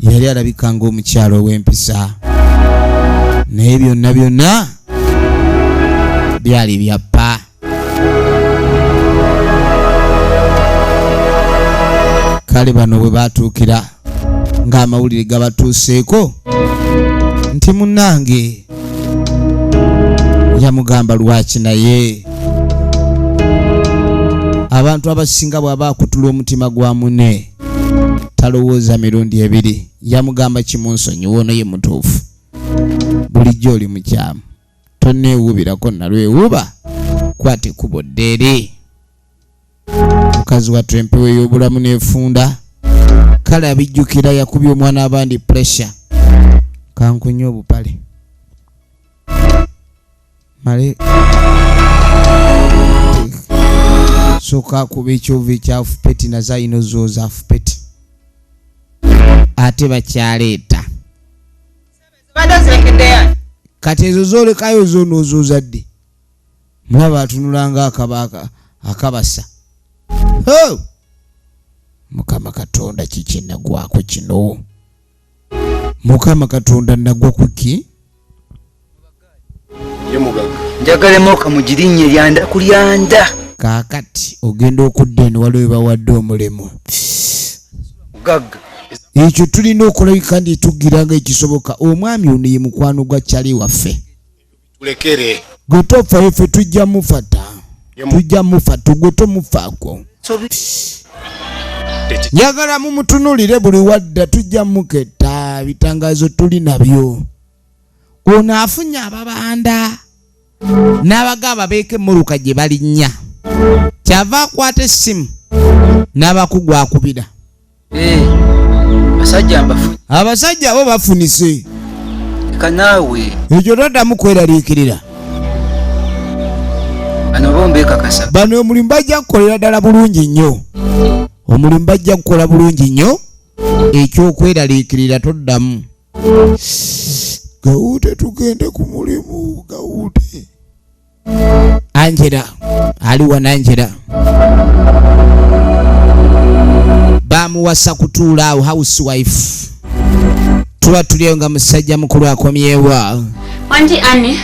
Yali alabika ng'omukyalo ow'empisa. Naye byonna byonna byali byappa. Kale bano bwe baatuukira ng'amawulire gabatuuseeko nti munnange yamugamba lwaki naye abantu abasinga bw'aba akutula omutima gwa munne talowooza mirundi ebiri. Yamugamba kimunsonyiwa ono ye mutuufu. Bulijjo oli mukyamu tonneewuubirako nalwewuuba kwata ekkubo ddeere. Mukazi wattu empewo ey'obulamu n'efunda. Kale abijjukira yakubye omwana abandi pressure. Kankunye obupale male soka akuba ekyovu ekyafupeti nazo alina ozooza afupeti ate bakyaleeta. Kati ezo zoolekayo zo n'ozooza dde. Mulaba atunulanga akabasa. Mukama Katonda kiki nagwako kino? Mukama Katonda nagwa kuki? Njagalemu okamugirinnye lyanda kulyanda. Kaakati ogenda okudda eno waliwo bawadde omulimu. Mugagga ekyo tulina okulabika ndi tugiranga ekisoboka. Omwami ono ye mukwano gwa kyali waffe. Tulekere Gwe tofayo ffe tujja mufata. Tujja mufata gwe tomufaako. Njagala mumutunulire buli wadda tujja muketta bitangazo tuli nabyo. Ono afunye ababanda n'abagamba beeke emmuluka gye balinnya. Kyava akwata essimu n'abakugu akubira. abasajja abo bafunise kanaawe ekyo toddamu kweraliikirira bano bombe kakasa bano omulimu bajja kukolera ddala bulungi nnyo omulimu bajja kukola bulungi nnyo ekyokweraliikirira toddamu gawuute tugende ku mulimu gawuute Angela aliwa Angela bamuwasa kutuula awo housewife tuba tulio nga musajja mukulu akomyewa Wanti Anne.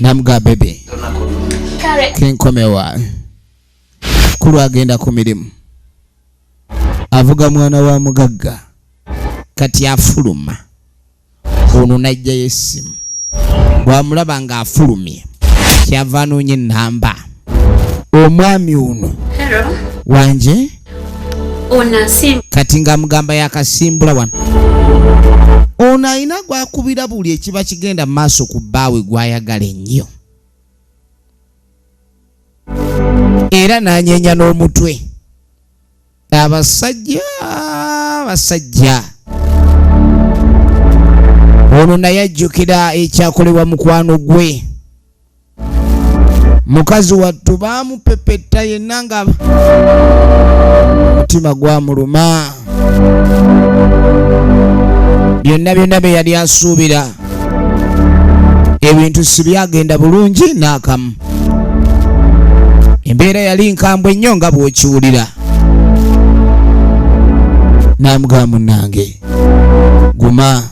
Namuga bebe kenkomewa kulu agenda ku mirimu avuga mwana wa mugagga kati afuluma ono najja yesimu bwamulaba nga afulumye kyava anoonye ennamba omwami ono Hello. wanje Ona sim. kati nga mugamba yakasimbula wano ono ayina gwakubira buli ekiba kigenda maaso ku bbaawe gwayagala ennyo era n'anyeenya n'omutwe abasajja ono naye ajjukira ekyakolebwa mukwano gwe mukazi wattu baamupepetta yenna nga mutima gwamuluma byonna bye yali asuubira ebintu si byagenda bulungi n'akamu embeera yali nkambwe nnyo nga bw'okiwulira n'amugamba munnange guma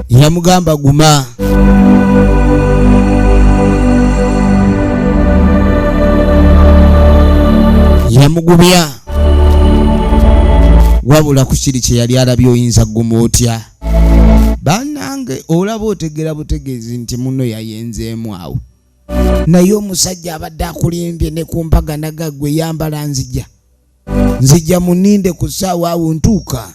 yamugamba guma yamugumya wabula ku kiri kye yali alabye oyinza guma otya bannange olaba otegera butegeezi nti muno yayenzeemu awo naye omusajja abadde akulimbye ne ku mpaga nagaggwe yambala nzijja muninde ku ssaawa awo ntuuka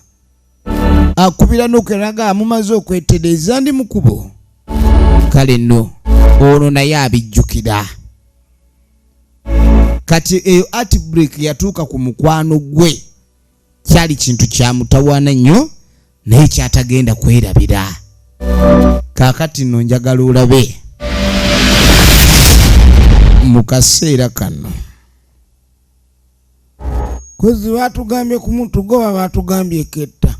akubira n'okweraga amumaze okwetereeza ndi mukubo kale nno ono naye abijjukira kati eyo heartbreak yatuuka ku mukwano gwe kyali kintu kyamutawaana nnyo naye kyatagenda kwerabira kaakati nno njagala olabe mu kaseera kano kozi batugambye ku muntu goba batugambye ketta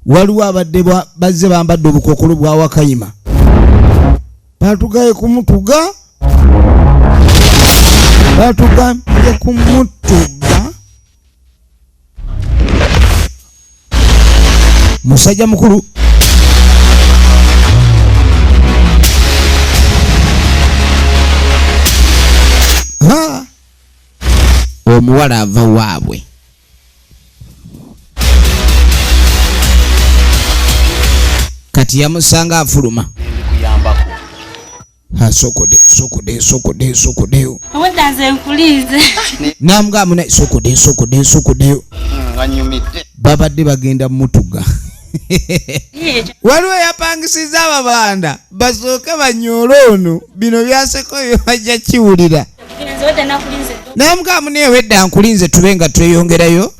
waliwo abadde bazze bambadde obukokolo bwa wakayima batugaye ku mutuga batugambye ku mutuga musajja mukulu omuwala ava waabwe kati yamusanga afuluma sokodeyo Awedanze nkulize. namugamba naye sokodeyo babadde bagenda mutuga waliwo yapangisiza ababanda basooke banyoole ono bino byasekoyo bajja kiwulira namugamba naye wedda nkulinze tube nga tweyongerayo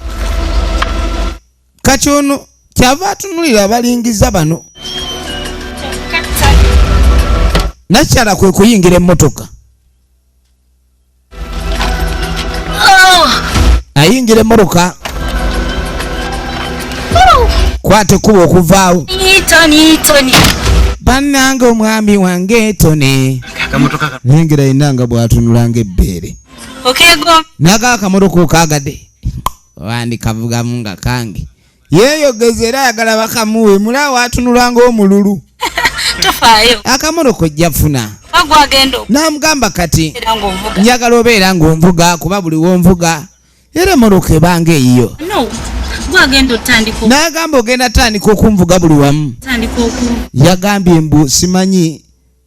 kati ono kyava atunulira abalingiza bano nakyala kwe kuyingira emmotoka ayingira emmotoka kwate kuba okuvaawo bannange omwami wange etone nengera yenanga bwatunulanga ebbeere naga akamotoka okagadde wandi kavugamu nga kange yeeyogeza era ayagala bakamuwe mulawo atunulanga omululu akamotoka ojja funa namugamba kati njagala obeera ng'onvuga kuba buli wonvuga era emotoka ebanga eyiyo nagamba ogenda tandika okunvuga buli wamu yagambye mbu simanyi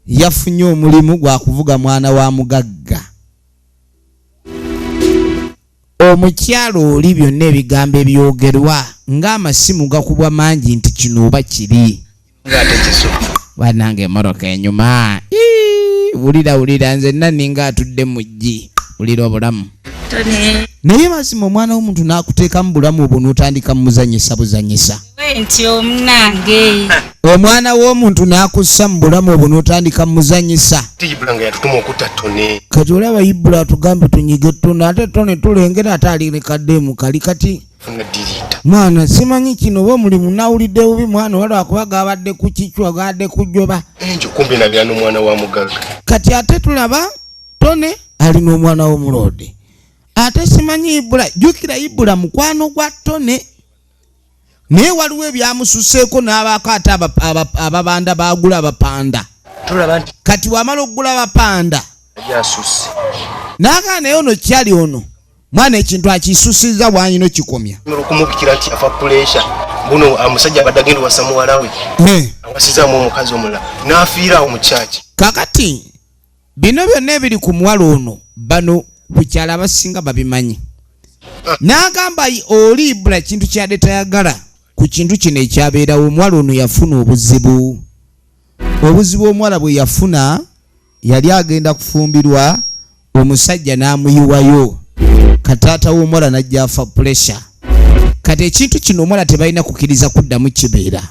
yafunye omulimu gwa kuvuga mwana wa mugagga omukyalo oli byonna ebigambo ebyogerwa ng'amasimu gakubwa mangi nti kino oba kiri bannange emmotoka enyuma wulira nze nna ninga atudde mu ggi wulira obulamu Tone. naye mazima omwana w'omuntu n'akuteeka mu bulamu obwo n'otandika mumuzanyisa buzanyisa. Wenti omunange. Omwana w'omuntu n'akussa mu bulamu obwo n'otandika mumuzanyisa. Ibula nga yatutuma okutta Tone. Kati olaba Ibula tugambe tunyige Tone, ate Tone tulengera ate alirekaddemu kali kati. Funa dirita. Mwana simanyi kino oba omulimu nawulidde bubi mwana wala akubaga abadde ku kichwa gadde kujoba. Enjo kumbe nabya n'omwana wa mugaga. Kati ate tulaba Tone alina omwana w'omulode. Ate simanyi Ibula, jukira Ibula mukwano gwa Tone. Naye waliwo ebyamususeeko n'abaako ate ababanda baagula abapanda. Tulaba nti Kati wamala okugula abapanda yasusse. n'agaana naye ono kyali ono mwana ekintu akisusiza bwanyino kikomya. Kumubikira nti afa pressure. Buno amusajja abadde agenda wasa muwala we. Awasizaamu omukazi omulala. N'afiira awo mu kyaki. Kakati bino byonna ebiri ku muwala ono bano bukyala abasinga babimanyi. N'agamba oli Ibula kintu kyadde tayagala ku kintu kino ekyabeerawo omuwala ono yafuna obuzibu. Obuzibu omuwala bwe yafuna yali agenda kufumbirwa omusajja n'amuyiwayo. Kataata w'omuwala n'ajja afa pressure. Kati ekintu kino omuwala tebalina kukkiriza kuddamu kibeera.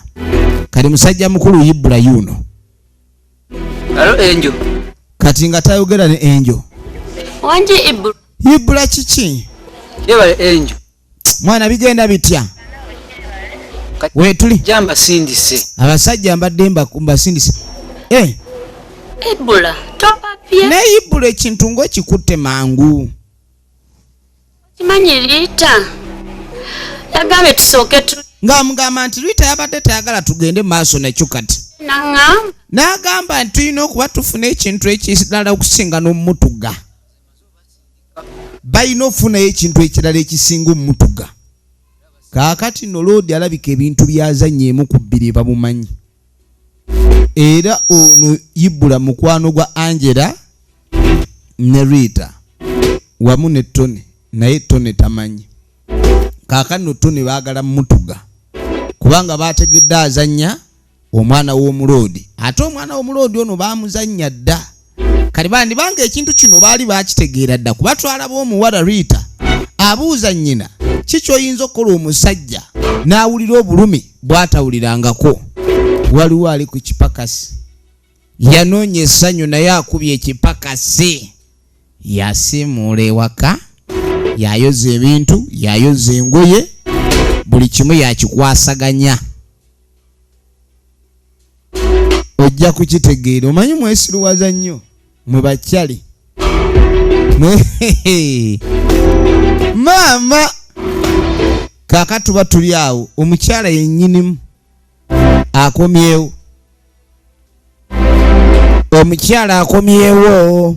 Kati musajja mukulu Ibula yuno. Alo Enjo. Kati nga tayogera ne Enjo. Wanji Ibula. Ibula kiki? Yebale Enjo. Mwana bigenda bitya? Wetuli Jamba sindise. abasajja mbadde mbasindise. Ibula. Topapye. Ne Ibula ekintu ng'ekikutte mangu. Kimanyi Rita. Yagambye tusooke tu. Ng'amugamba nti Rita yabadde tayagala tugende maaso nakyo kati. Nangamba. N'agamba nti tulina okuba tufuna ekintu ekirala okusinga n'omutuga. Balina okufunayo ekintu ekirala ekisinga omutuga. Kaakati no Lodi alabika ebintu byazanyeemu ku bbiri bamumanyi. Era ono Ibula mukwano gwa Angela ne Rita wamu ne Tone, naye Tone tamanyi. Kaakati no Tone baagala mutuga kubanga bategedde azannya omwana w'omulodi. Ate omwana w'omulodi ono baamuzannya dda. Kati bandibanga ekintu kino baali bakitegeera dda kuba twalaba omuwala Rita abuuza nnyina kiki oyinza okukola omusajja n'awulira obulumi bw'atawulirangako. Waliwo ali ku kipakasi yanoonya essanyu naye akubye ekipakasi. Yasiimuula ewaka, yayoza ebintu, yayoza engoye, buli kimu yakikwasaganya. Ojja kukitegeera. Omanyi mwesiruwaza nnyo mwe bakyali. Maama kaakati tuba tuli awo omukyala yennyinimu akomyewo. Omukyala akomyewo.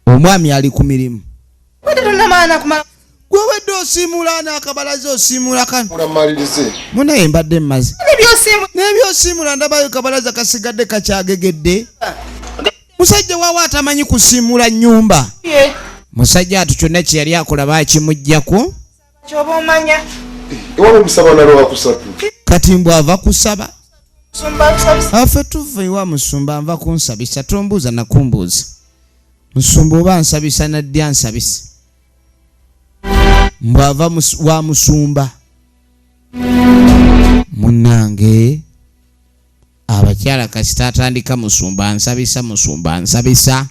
Omwami ali ku mirimu. Gwe wedde osiimula n'akabalaza osiimula kano. Munaye mbadde mmaze. N'ebyosiimula ndabayo kabalaza kasigadde kakyagegedde. Musajja waawo atamanyi kusiimula nnyumba. Musajja atu kyonna kye yali akola baakimuggyako. Kyoba omanya. Ewa omusaba nalwa kusatu. Kati mbw ava kusaba. Musumba kusabisa. Afe tuva ewa musumba nva kunsabisa tombuuza nakumbuuza. Musumba oba nsabisa naddi ansabisa. Mbw ava wa musumba. Munnange abakyala kasita atandika musumba ansabisa musumba ansabisa.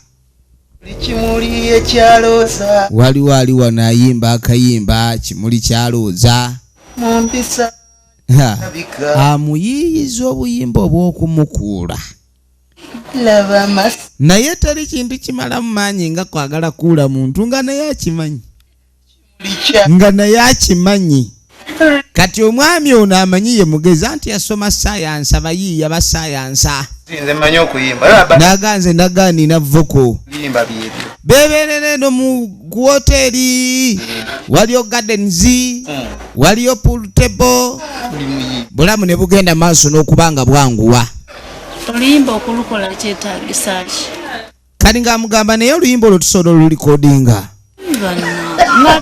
Kimuli ekyalooza. Waliwo ali wano ayimba akayimba kimuli kyalooza. Mumpisa. Amuyiiyiza obuyimba obw'okumukuula. Laba mas. Naye teri kintu kimalamu maanyi nga kwagala kuula muntu nga naye akimanyi. Nga naye akimanyi. Kati omwami ono amanyi ye mugeza nti yasoma sayansi abayiiya ba sayansa. Nze mmanyi okuyimba. Naganze nagaanina voko. Yimba byebyo. Bebeerera eno mu woteri. Waliyo gardens. Waliyo pool table. Bulamu ne bugenda maaso n'okubanga bwanguwa. Oluyimba okulukola kyetaagisa ki? Kati ng'amugamba naye oluyimba olwo tusobola olulikodinga.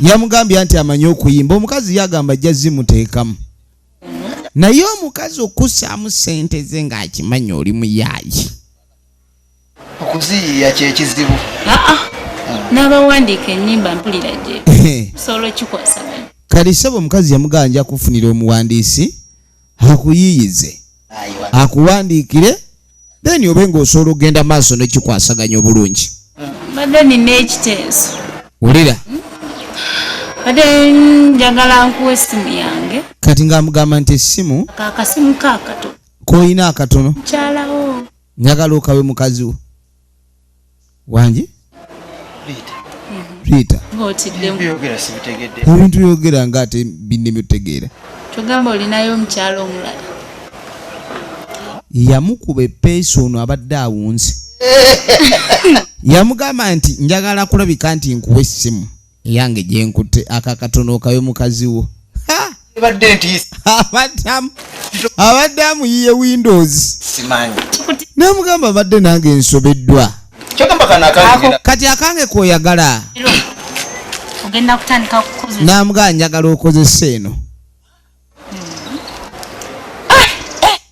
Yamugambye nti amanyi okuyimba. Omukazi yagamba ajja zimuteekamu. Naye omukazi okussaamu ssente ze ng'akimanyi oli muyaayi. Okuziyiya kye kizibu. n'abawandiika ennyimba mpulira gye solo kikwasaganya kali sabo omukazi yamuganja kufunira omuwandiisi akuyiyize akuwandiikire then obe ng'osobola okugenda maaso nekikwasaganya obulungi badde nina ekiteeso wulira badde njagala nkuwa essimu yange kati ng'amugamba nti essimu kakasimu kaakato k'olina akatono mukyalawo njagala okawe mukazi wo wangi Rita ng'otiddemu ebintu byogera ng'ate binnemi otegeera togamba olinayo omukyalo omulala yamukuba epeesa ono abadde awunze yamugamba nti njagala kulabika nti nkuwa essimu eyange gyenkutte akakatono okawe mukazi wo abadde amuyiye windows namugamba abadde nange nsobeddwa kati akange koyagala ogenda kutandika kukozesa namugamba njagala okozesa eno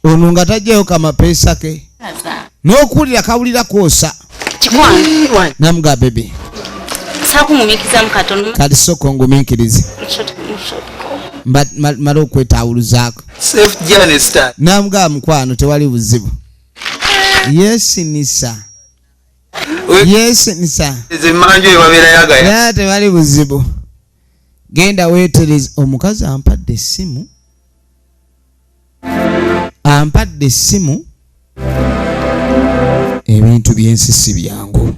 ono nga tajjayo kamapeesa ke n'okuwulira kawulira kwosa namugamba bebe saakumumikizamu katono kati sooka ongumiikirize mala okwetawuluzaako namugamba mukwano tewali buzibu yesinisa naye tewali buzibu genda weetereza omukazi ampadde essimu ebintu by'ensisi byangu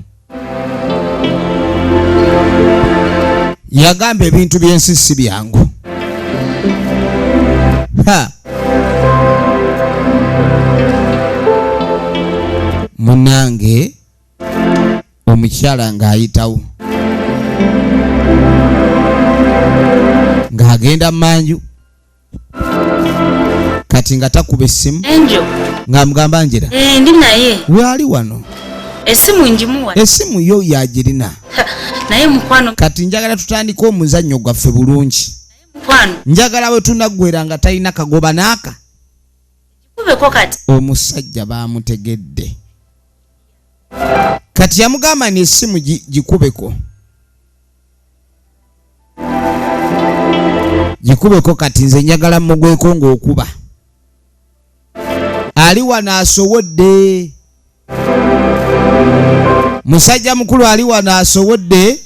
yagamba ebintu by'ensisi byangu munange omukyala ng'ayitawo ng'agenda manju kati nga takuba essimu ng'amugamba Angela ndi naye wali wano essimu njimuwa essimu yo yagirina naye mukwano kati njagala tutandika omuzannyo gwaffe bulungi njagala bwe tunaggwera nga talina kagoba n'aka kubeko kati omusajja baamutegedde kati yamugamba ni essimu gikubeko kati nze njagala mugweko ng'okuba ali wano asobodde musajja mukulu ali wano asobodde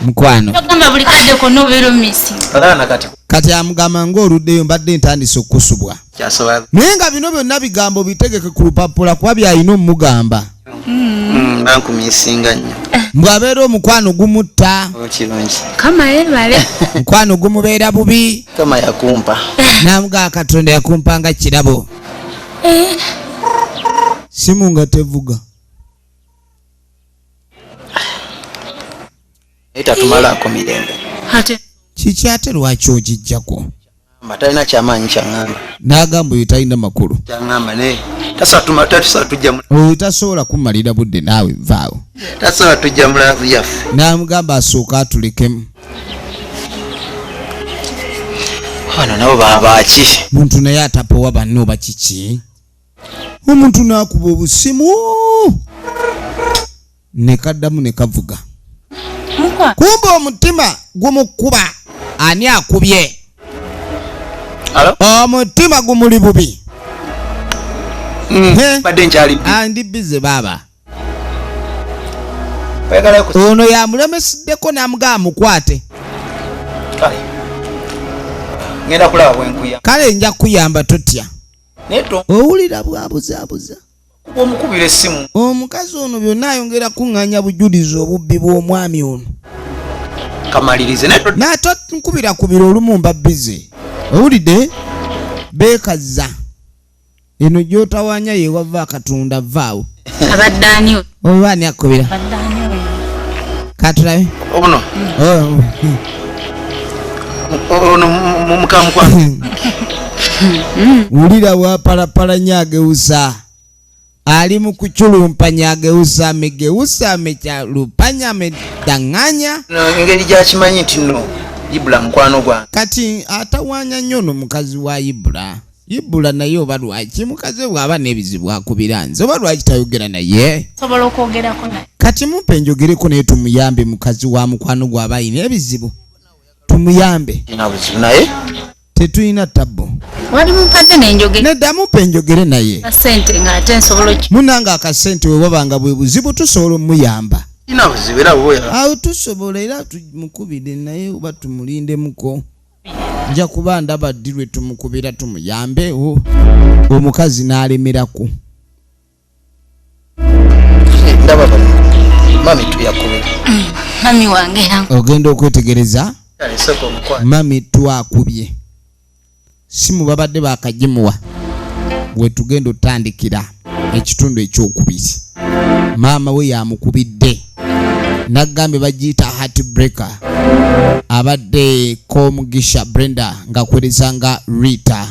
mukwano kati amugamba ng'oluddeyo mbadde ntandise okukusubwa naye nga bino byonna bigambo bitegeke ku lupapula kuba byalina omugamba mbw'abeera omukwano gumutta mukwano gumubeera bubi namugamba Katonda yakumpa nga kirabo simu nga tevuga tatumalako mirembe kiki ate lwaki ogijjako talina kyamaanyi kyaŋŋamba n'agamba oyo talina makulu kyaŋŋamba naye oyo tasobola kumalira budde naawe vaawo tasobola tujja mulavu yaffe n'amugamba asooka atulekemu wano nabo babaaki muntu naye atapowa banne oba kiki omuntu n'akuba obusimu ne kaddamu ne kavuga kumba omutima gumukuba ani akubye omutima gumuli bubi badde nkyali ndi bize baaba ono yamulemeseddeko n'amugamba mukwate ngenda kulaba bwenkuya kale nja kuyamba totya owulira bwabuzaabuza omukubira essimu omukazi ono byonna ayongera kuŋŋanya bujulizi obubbi bw'omwami ono kamalirize nato nkubira olumu mba bize owulidde beekaza eno gy'otawanya yewava akatunda vaawo abaddaani oba ani akubira katulabe ono mukamukwano wulira bwapalapala nyageusa ali mu kuculumpanya ageusa amegeusa amecalupanya amedanganya engeri gyakimanyi nti no Ibula mukwano gwange kati atawanya nnyo n'omukazi wa Ibula naye oba lwaki mukazi bw'aba n'ebizibu akubira nze oba lwaki tayogera naye sobola okwogerako naye kati mumpe njogereko naye tumuyambe mukazi wa mukwano gw'aba ayina ebizibu tumuyambe naye tetulina tabbo wali mumpadde nenjogera nedda mumpe njogere naye kasente ng'ate nsobola munanga akasente we wabanga bwe buzibu tusobola omuyamba ina buzibu era boya awo tusobola era tumukubire naye oba tumulindemuko nja kuba ndaba ddi lwe tumukubira tumuyambe omukazi n'alemerako ndaba mami tuyakubira mami wange ogenda okwetegereza alisako omukwana mami twakubye simu babadde bakagimuwa we tugenda otandikira ekitundu ekyokubiri maama we yamukubidde naggambe bagiyita heart breaker abadde Komugisha Brenda ngakwereza nga Rita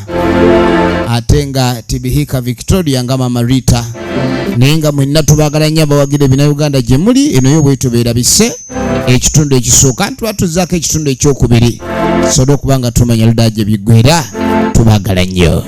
ate nga Tibihika Victoria nga mama Rita naye nga mwenna tubagala nnyo abawagire bina Uganda gye muli eno yo bwetyo beerabise ekitundu ekisooka ntuba tuzzaako ekitundu ekyokubiri sobola okuba nga tumanya ludaje biggwera tubagala nnyo